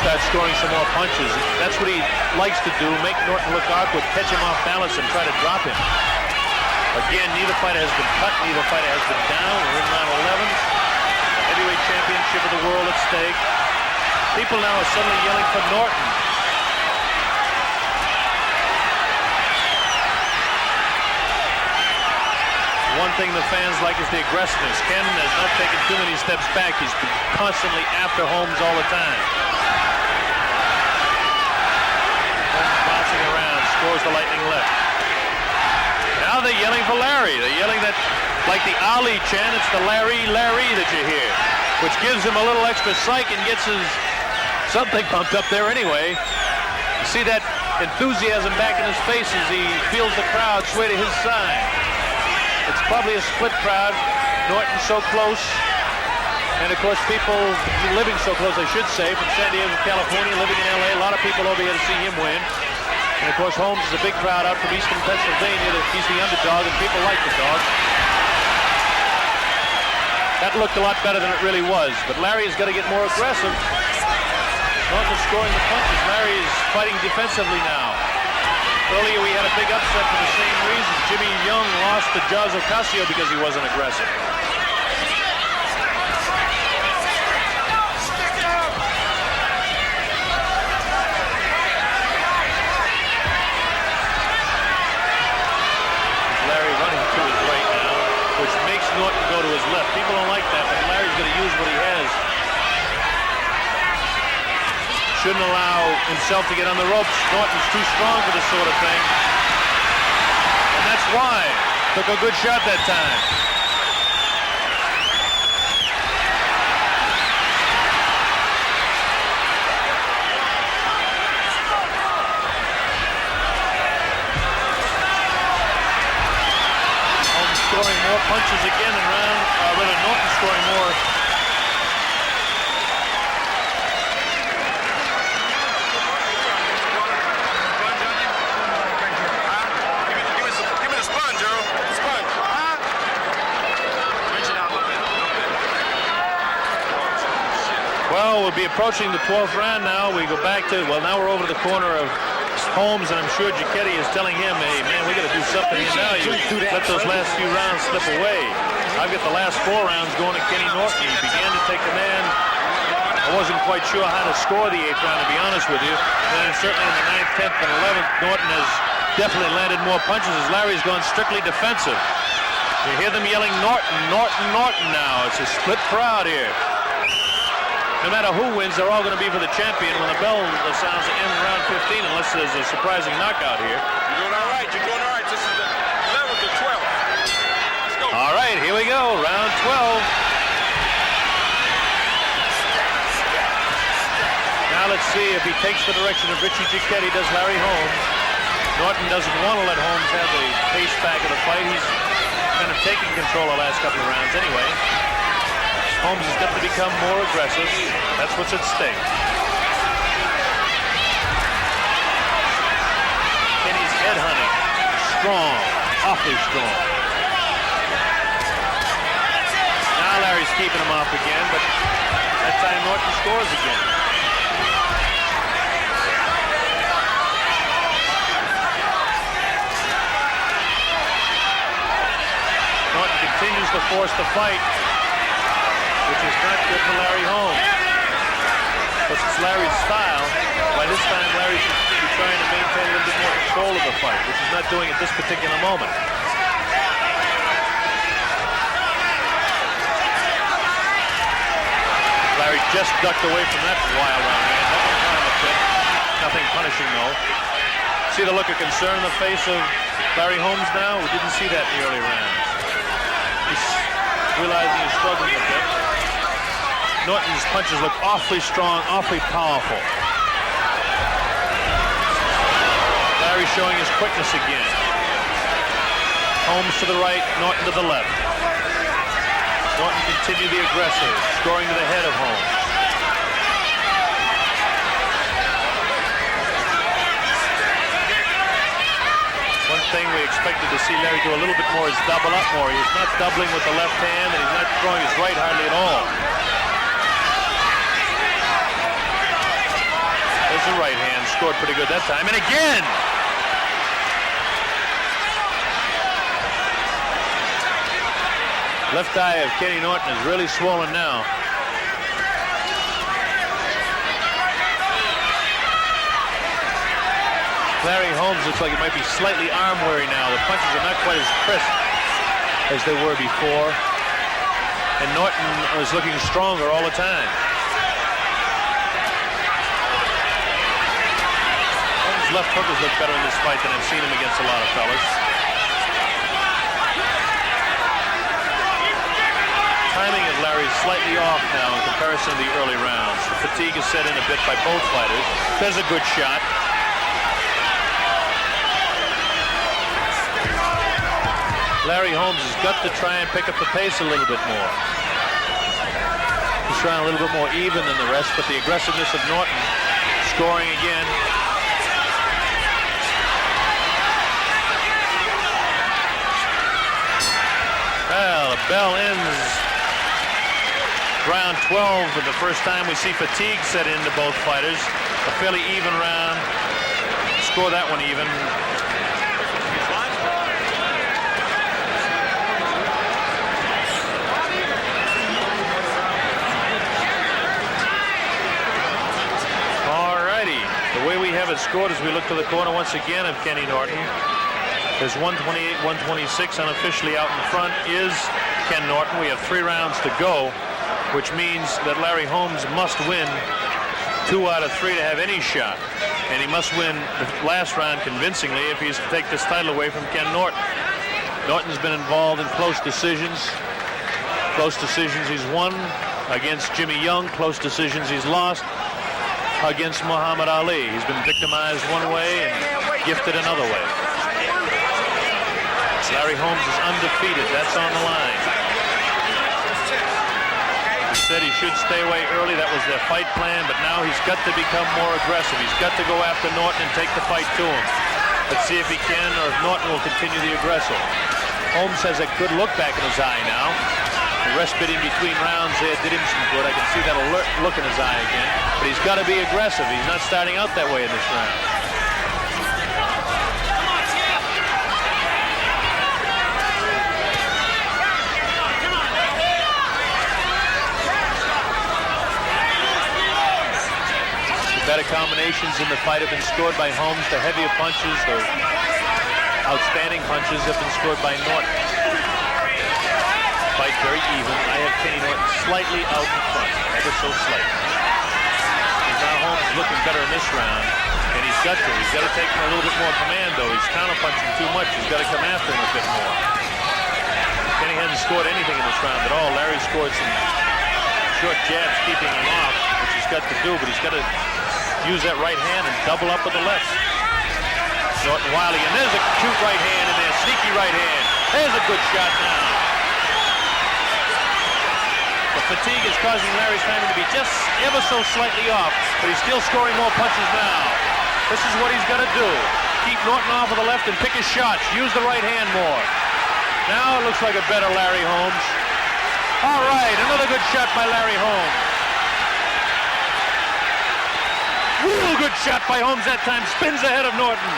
start scoring some more punches. That's what he likes to do, make Norton look awkward, catch him off balance, and try to drop him. Again, neither fighter has been cut, neither fighter has been down. We're in round 11. The heavyweight championship of the world at stake. People now are suddenly yelling for Norton. One thing the fans like is the aggressiveness. Ken has not taken too many steps back. He's been constantly after Holmes all the time. Holmes bouncing around, scores the lightning left. Now they're yelling for Larry. They're yelling that, like the Ali chant, it's the Larry, Larry that you hear. which gives him a little extra psych and gets his something pumped up there anyway. You see that enthusiasm back in his face as he feels the crowd sway to his side. It's probably a split crowd. Norton so close. And of course, people living so close, I should say, from San Diego, California, living in LA, a lot of people over here to see him win. And of course, Holmes is a big crowd out from eastern Pennsylvania. He's the underdog, and people like the dog. That looked a lot better than it really was, but Larry has got to get more aggressive. Norton is scoring the punches. Larry is fighting defensively now. Earlier, we had a big upset for the same reason. Jimmy Young lost to Jaws Ocasio because he wasn't aggressive. Norton go to his left. People don't like that, but Larry's going to use what he has. Shouldn't allow himself to get on the ropes. Norton's too strong for this sort of thing. And that's why. Took a good shot that time. Scoring more punches again in round, rather Norton scoring more. Give me the sponge, Earl. Sponge. Stretch it out a little bit. Well, we'll be approaching the 12th round now. We go back to, well, now we're over to the corner of Holmes, and I'm sure Giacchetti is telling him, hey, man, we got to do something here now. You let those last few rounds slip away. I've got the last 4 rounds going to Kenny Norton. He began to take command. I wasn't quite sure how to score the 8th round, to be honest with you. And certainly in the 9th, 10th, and 11th, Norton has definitely landed more punches as Larry's gone strictly defensive. You hear them yelling Norton, Norton, Norton now. It's a split crowd here. No matter who wins, they're all going to be for the champion when the bell sounds to end round 15, unless there's a surprising knockout here. You're doing all right. You're doing all right. This is the 11th to 12th. Let's go. All right, here we go. Round 12. Now let's see if he takes the direction of Richie Giacchetti, does Larry Holmes. Norton doesn't want to let Holmes have the pace back of the fight. He's kind of taking control the last couple of rounds anyway. Holmes has got to become more aggressive. That's what's at stake. Kenny's head hunting. Strong. Awfully strong. Now Larry's keeping him off again, but that time Norton scores again. Norton continues to force the fight, which is not good for Larry Holmes. But it's Larry's style. By this time, Larry should be trying to maintain a little bit more control of the fight, which he's not doing at this particular moment. Larry just ducked away from that wild round hand. That one caught him a bit. Nothing punishing, though. See the look of concern in the face of Larry Holmes now? We didn't see that in the early rounds. He's realizing he's struggling a bit. Norton's punches look awfully strong, awfully powerful. Larry showing his quickness again. Holmes to the right, Norton to the left. Norton continued the aggressive, scoring to the head of Holmes. One thing we expected to see Larry do a little bit more is double up more. He's not doubling with the left hand, and he's not throwing his right hardly at all. There's the right hand, scored pretty good that time, and again! Left eye of Kenny Norton is really swollen now. Larry Holmes looks like he might be slightly arm weary now. The punches are not quite as crisp as they were before. And Norton is looking stronger all the time. Holmes' left hookers look better in this fight than I've seen him against a lot of fellas. timing of Larry's slightly off now in comparison to the early rounds. The fatigue is set in a bit by both fighters. There's a good shot. Larry Holmes has got to try and pick up the pace a little bit more. He's trying a little bit more even than the rest, but the aggressiveness of Norton scoring again. Well, the bell ends round 12 for the first time we see fatigue set into both fighters. A fairly even round. Score that one even. The way we have it scored as we look to the corner once again of Kenny Norton. There's 128, 126 unofficially out in front is Ken Norton. We have 3 rounds to go, which means that Larry Holmes must win 2 out of 3 to have any shot. And he must win the last round convincingly if he's to take this title away from Ken Norton. Norton's been involved in close decisions. Close decisions he's won against Jimmy Young. Close decisions he's lost against Muhammad Ali. He's been victimized one way and gifted another way. Larry Holmes is undefeated. That's on the line. He said he should stay away early. That was their fight plan, but now he's got to become more aggressive. He's got to go after Norton and take the fight to him. Let's see if he can or if Norton will continue the aggressor. Holmes has a good look back in his eye now. The respite in between rounds there did him some good. I can see that alert look in his eye again. But he's got to be aggressive. He's not starting out that way in this round. The better combinations in the fight have been scored by Holmes. The heavier punches, the outstanding punches have been scored by Norton. Fight very even. I have Kenny Norton slightly out in front, ever so slightly. Now Holmes is looking better in this round, and he's got to. He's got to take a little bit more command, though. He's counterpunching too much. He's got to come after him a bit more. Kenny hasn't scored anything in this round at all. Larry scored some short jabs, keeping him off, which he's got to do, but he's got to use that right hand and double up with the left. Norton wild again. There's a cute right hand in there, sneaky right hand. There's a good shot now. The fatigue is causing Larry's timing to be just ever so slightly off, but he's still scoring more punches now. This is what he's got to do. Keep Norton off of the left and pick his shots. Use the right hand more. Now it looks like a better Larry Holmes. All right, another good shot by Larry Holmes. Real good shot by Holmes that time. Spins ahead of Norton.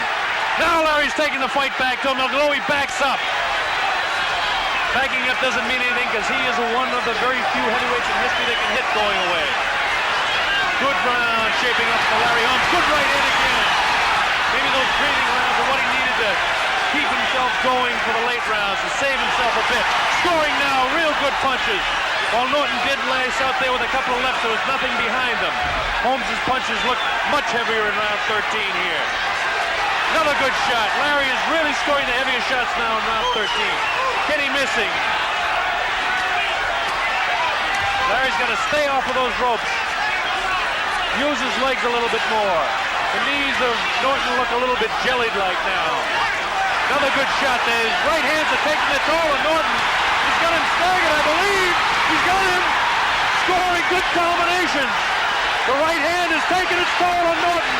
Now Larry's taking the fight back to him, although he backs up. Backing up doesn't mean anything because he is one of the very few heavyweights in history that can hit going away. Good round shaping up for Larry Holmes. Good right hand again. Maybe those breathing rounds are what he needed to keep himself going for the late rounds, to save himself a bit. Scoring now, real good punches. While Norton did lace out there with a couple of lefts, there was nothing behind them. Holmes' punches look much heavier in round 13 here. Another good shot. Larry is really scoring the heaviest shots now in round 13. Kenny missing. Larry's got to stay off of those ropes. Use his legs a little bit more. The knees of Norton look a little bit jellied-like now. Another good shot there. His right hands are taking the toll of Norton. He's got him staggered, I believe. He's got him scoring good combinations. The right hand is taking its toll on Norton.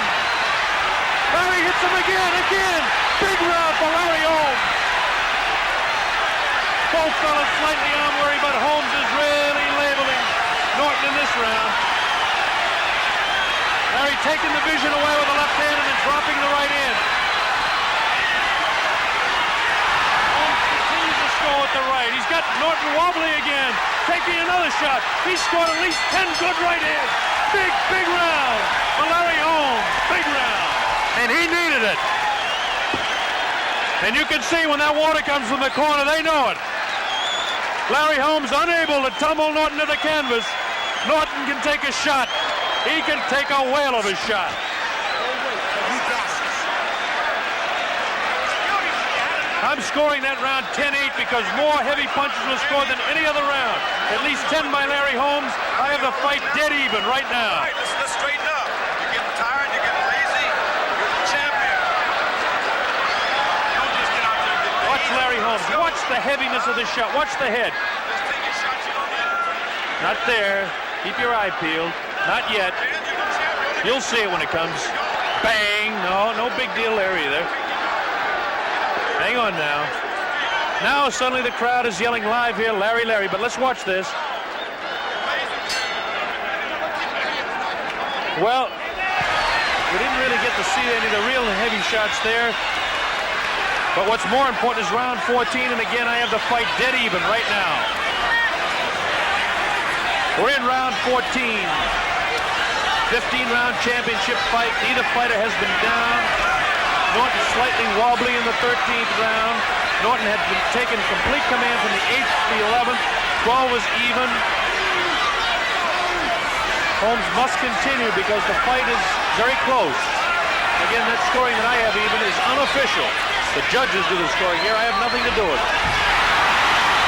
Larry hits him again. Big round for Larry Holmes. Both fellas slightly on worry, but Holmes is really labeling Norton in this round. Larry taking the vision away with the left hand and then dropping the right hand. Holmes continues to score with the right. He's got Norton wobbly again, taking another shot. He scored at least 10 good right hands. Big round for Larry Holmes. Big round. And he needed it. And you can see when that water comes from the corner, they know it. Larry Holmes unable to tumble Norton to the canvas. Norton can take a shot. He can take a whale of a shot. I'm scoring that round 10-8 because more heavy punches were scored than any other round. At least 10 by Larry Holmes. I have the fight dead even right now. All right, let's straighten up. You're getting tired, you're getting lazy. You're the champion. Don't just get out there and get lazy. Watch Larry Holmes. Watch the heaviness of the shot. Watch the head. Just take your shots you don't need. Not there. Keep your eye peeled. Not yet. Man, you're the champion. You'll see it when it comes. Bang! No big deal there either. Hang on now. Now suddenly the crowd is yelling live here, Larry, Larry. But let's watch this. Well, we didn't really get to see any of the real heavy shots there. But what's more important is round 14, and again, I have the fight dead even right now. We're in round 14. 15-round championship fight. Neither fighter has been down. Norton slightly wobbly in the 13th round. Norton had been taken complete command from the 8th to the 11th. 12 was even. Holmes must continue because the fight is very close. Again, that scoring that I have even is unofficial. The judges do the scoring here. I have nothing to do with it.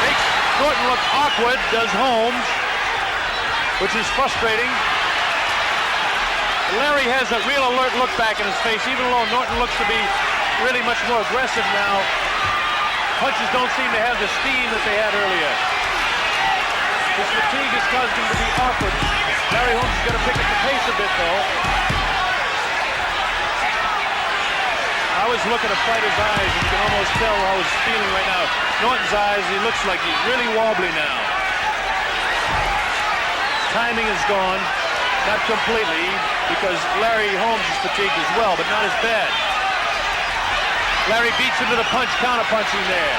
Makes Norton look awkward, does Holmes, which is frustrating. Larry has a real alert look back in his face, even though Norton looks to be really much more aggressive now. Punches don't seem to have the steam that they had earlier. His fatigue has caused him to be awkward. Larry Holmes is going to pick up the pace a bit, though. I always look at a fighter's eyes, and you can almost tell how he's feeling right now. Norton's eyes, he looks like he's really wobbly now. Timing is gone. Not completely, because Larry Holmes is fatigued as well, but not as bad. Larry beats him to the punch, counter-punching there.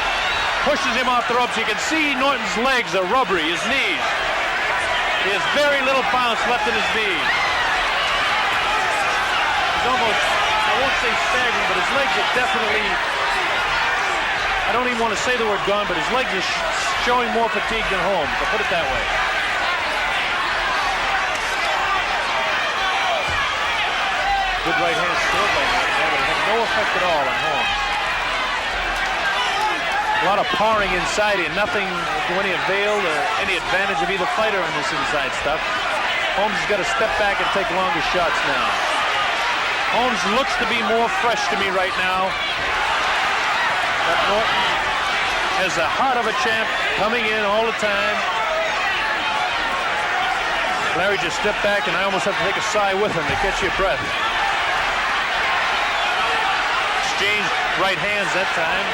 Pushes him off the ropes. You can see Norton's legs are rubbery, his knees. He has very little bounce left in his knees. He's almost, I won't say staggering, but his legs are definitely, I don't even want to say the word gone, but his legs are showing more fatigue than Holmes. I'll put it that way. Good right hand scored by Norton, but it had no effect at all on Holmes. A lot of powering inside and nothing to any avail or any advantage of either fighter on this inside stuff. Holmes has got to step back and take longer shots now. Holmes looks to be more fresh to me right now. But Norton has the heart of a champ coming in all the time. Larry just stepped back and I almost have to take a sigh with him to catch your breath. Exchanged right hands that time.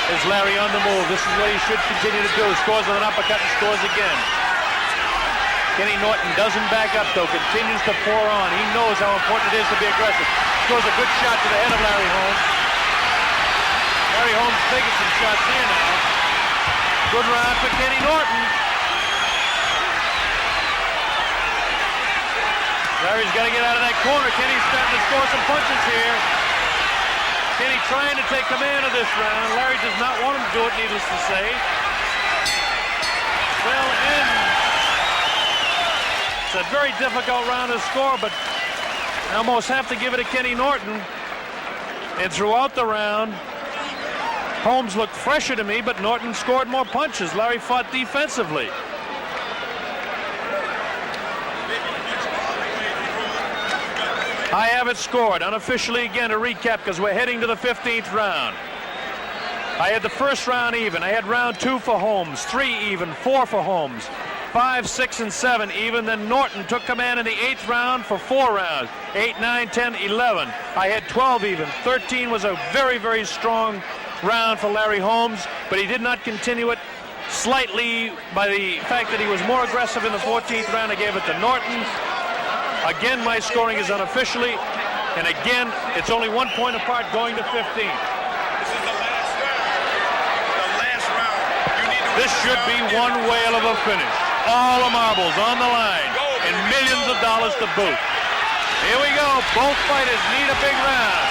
There's Larry on the move. This is what he should continue to do. Scores with an uppercut and scores again. Kenny Norton doesn't back up though, continues to pour on. He knows how important it is to be aggressive. Scores a good shot to the head of Larry Holmes. Larry Holmes taking some shots here now. Good round for Kenny Norton. Larry's got to get out of that corner. Kenny's starting to score some punches here. Kenny trying to take command of this round. Larry does not want him to do it, needless to say. Well, and it's a very difficult round to score, but I almost have to give it to Kenny Norton. And throughout the round, Holmes looked fresher to me, but Norton scored more punches. Larry fought defensively. I have it scored unofficially again to recap because we're heading to the 15th round. I had the first round even. I had round 2 for Holmes, 3 even, 4 for Holmes, 5, 6, and 7 even. Then Norton took command in the 8th round for 4 rounds, 8, 9, 10, 11. I had 12 even. 13 was a very, very strong round for Larry Holmes, but he did not continue it. Slightly by the fact that he was more aggressive in the 14th round, I gave it to Norton. Again, my scoring is unofficially, and again, it's only 1 point apart going to 15. This is the last round. The last round. You need to This should be one whale of a finish. All the marbles on the line, and millions of dollars to boot. Here we go. Both fighters need a big round.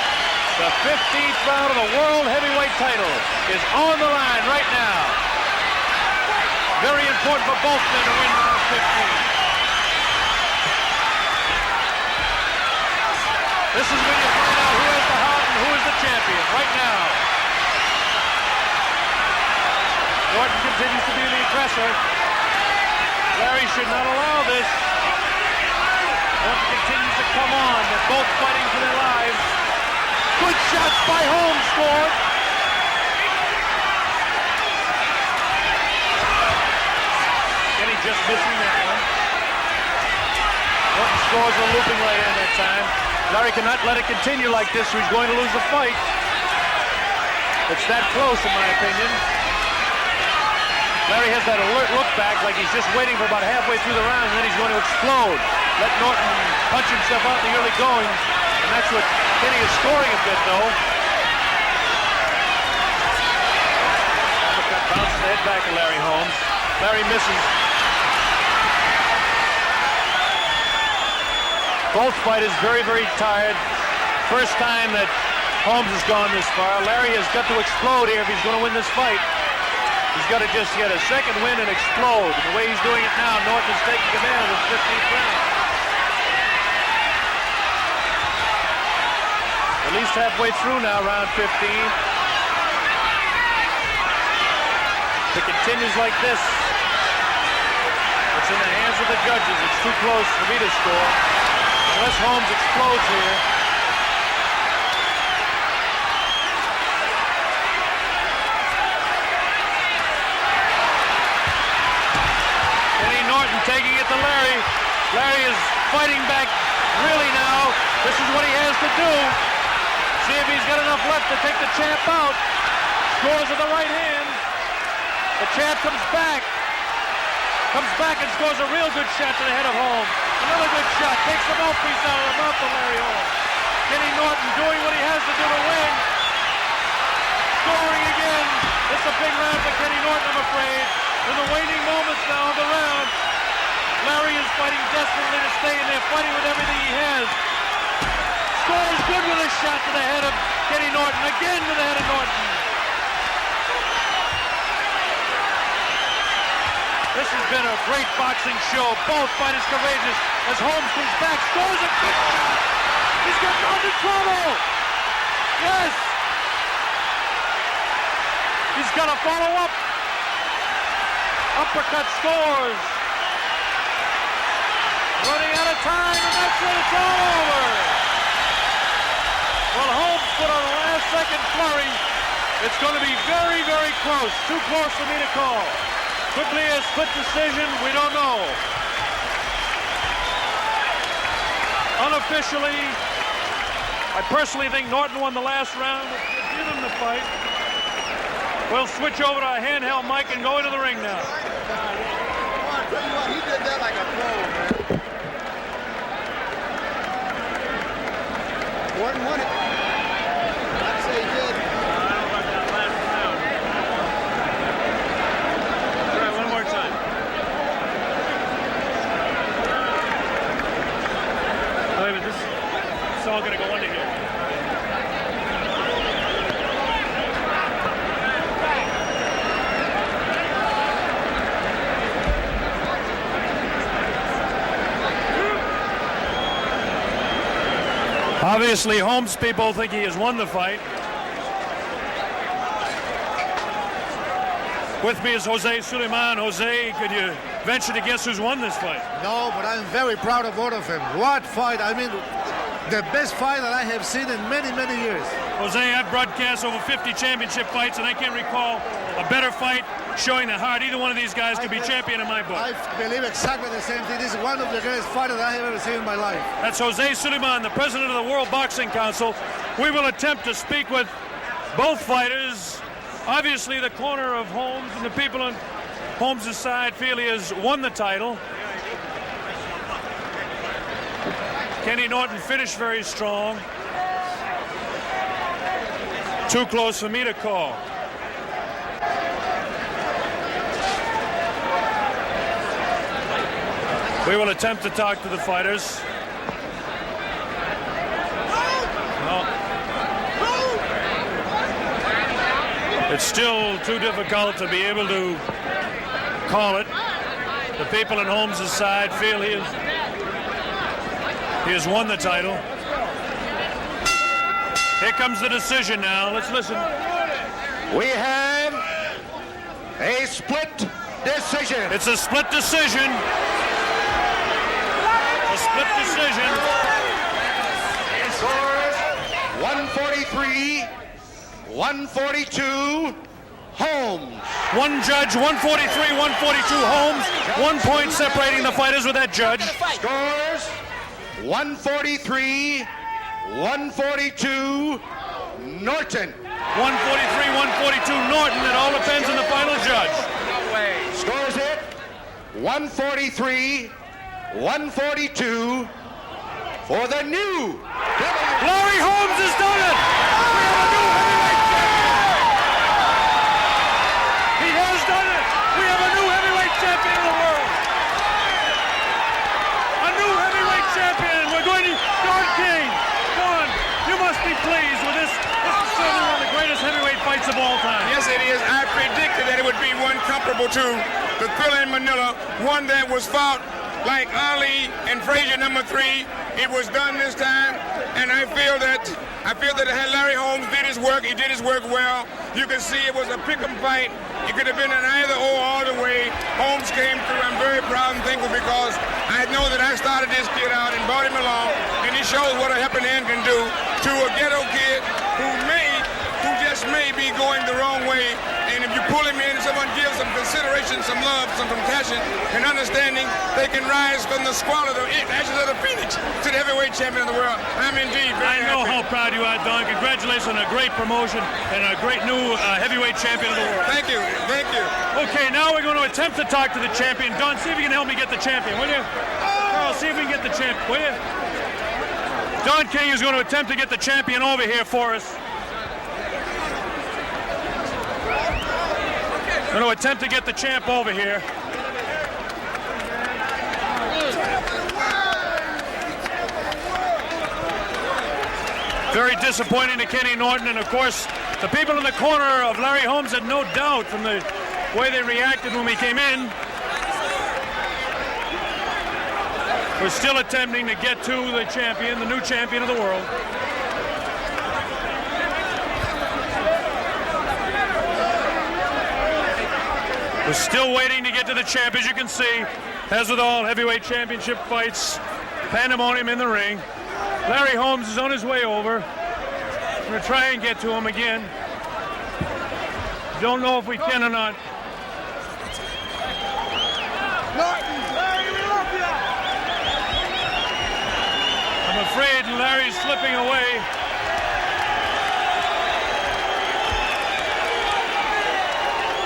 The 15th round of the World Heavyweight title is on the line right now. Very important for both men to win round 15. This is when you find out who has the champion right now. Norton continues to be the aggressor. Larry should not allow this. Norton continues to come on. They're both fighting for their lives. Good shots by Holmes scored. Kenny just missing that one. Norton scores a looping right in that time. Larry cannot let it continue like this or he's going to lose the fight. It's that close in my opinion. Larry has that alert look back like he's just waiting for about halfway through the round and then he's going to explode. Let Norton punch himself out in the early going. And that's what Kenny is scoring a bit though. Bounces the head back to Larry Holmes. Larry misses. Both fighters very, very tired. First time that Holmes has gone this far. Larry has got to explode here if he's going to win this fight. He's got to just get a second win and explode. The way he's doing it now, Norton is taking command of his 15th round. At least halfway through now, round 15. If it continues like this, it's in the hands of the judges. It's too close for me to score. Unless Holmes explodes here. Norton taking it to Larry. Larry is fighting back really now. This is what he has to do. See if he's got enough left to take the champ out. Scores with the right hand. The champ comes back. Comes back and scores a real good shot to the head of Holmes. Another good shot. Takes the mouthpiece out of the mouth of Larry Holmes. Kenny Norton doing what he has to do to win. Scoring again. It's a big round for Kenny Norton, I'm afraid. In the waning moments now of the round, Larry is fighting desperately to stay in there, fighting with everything he has. Scores good with a shot to the head of Kenny Norton, again to the head of Norton. This has been a great boxing show. Both fighters courageous as Holmes comes back, scores a good shot. He's got Norton in trouble. Yes. He's got to follow up. Uppercut scores. Running out of time, and that's it. It's all over. Well, Holmes put on a last-second flurry. It's going to be very, very close. Too close for me to call. Could be a split decision. We don't know. Unofficially, I personally think Norton won the last round, which would give him the fight. We'll switch over to a handheld mic and go into the ring now. I'll tell you what, he did that like a pro, man. Norton won it. I'd say he did. I don't know about that last round. Try it one more time. Wait a minute, this is all going to go under here. Obviously, Holmes people think he has won the fight. With me is Jose Suleiman. Jose, could you venture to guess who's won this fight? No, but I'm very proud of both of them. What fight? I mean, the best fight that I have seen in many, many years. Jose, I've broadcast over 50 championship fights, and I can't recall a better fight showing the heart. Either one of these guys could be champion in my book. I believe exactly the same thing. This is one of the greatest fighters I have ever seen in my life. That's Jose Suleiman, the president of the World Boxing Council. We will attempt to speak with both fighters. Obviously, the corner of Holmes and the people on Holmes' side feel he has won the title. Kenny Norton finished very strong. Too close for me to call. We will attempt to talk to the fighters. No. It's still too difficult to be able to call it. The people on Holmes' side feel he has won the title. Here comes the decision now. Let's listen. We have a split decision. It's a split decision. A split decision. Scores 143, 142, Holmes. One judge, 143, 142, Holmes. 1 point separating the fighters with that judge. Scores 143, 142, Norton. 143, 142, Norton. It all depends on the final judge. Scores it 143, 142 for the new Larry Holmes has done it! We have a new heavyweight champion! He has done it! We have a new heavyweight champion of the world! A new heavyweight champion! We're going to Don King! Don, you must be pleased with this. This is certainly one of the greatest heavyweight fights of all time. Yes, it is. I predicted that it would be one comparable to the Thriller in Manila, one that was fought like Ali and Frazier #3. It was done this time, and I feel that Larry Holmes did his work. He did his work well. You can see it was a pick'em fight. It could have been an either or all the way. Holmes came through. I'm very proud and thankful because I know that I started this kid out and brought him along, and he shows what a helping hand can do to a ghetto kid who just may be going the wrong way. And if you pull him in, someone gives some consideration, some love, some compassion, and understanding, they can rise from the squalor, the ashes of the phoenix, to the heavyweight champion of the world. I'm indeed very I know happy. how proud you are, Don. Congratulations on a great promotion and a great new heavyweight champion of the world. Thank you. Thank you. Okay, now we're going to attempt to talk to the champion. Don, see if you can help me get the champion, will you? Carl, see if we can get the champion, will you? Don King is going to attempt to get the champion over here for us. Going to attempt to get the champ over here. Very disappointing to Kenny Norton, and of course, the people in the corner of Larry Holmes had no doubt from the way they reacted when we came in. We're still attempting to get to the champion, the new champion of the world. We're still waiting to get to the champ, as you can see. As with all heavyweight championship fights, pandemonium in the ring. Larry Holmes is on his way over. We're going to try and get to him again. Don't know if we can or not. I'm afraid Larry's slipping away.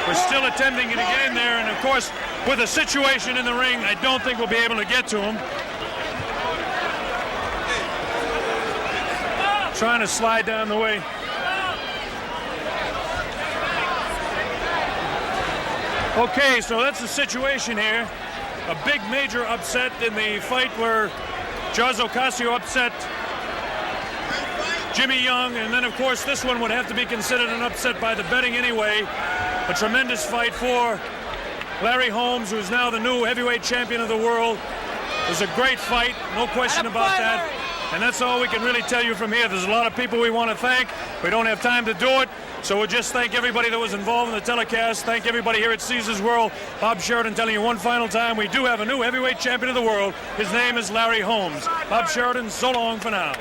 We're still attempting to get in there, and of course, with the situation in the ring, I don't think we'll be able to get to him. Trying to slide down the way. Okay, so that's the situation here. A big major upset in the fight where Jaz Ocasio upset Jimmy Young, and then of course this one would have to be considered an upset by the betting anyway. A tremendous fight for Larry Holmes, who is now the new heavyweight champion of the world. It was a great fight, no question about that. And that's all we can really tell you from here. There's a lot of people we want to thank. We don't have time to do it, so we'll just thank everybody that was involved in the telecast. Thank everybody here at Caesars World. Bob Sheridan telling you one final time, we do have a new heavyweight champion of the world. His name is Larry Holmes. Bob Sheridan, so long for now.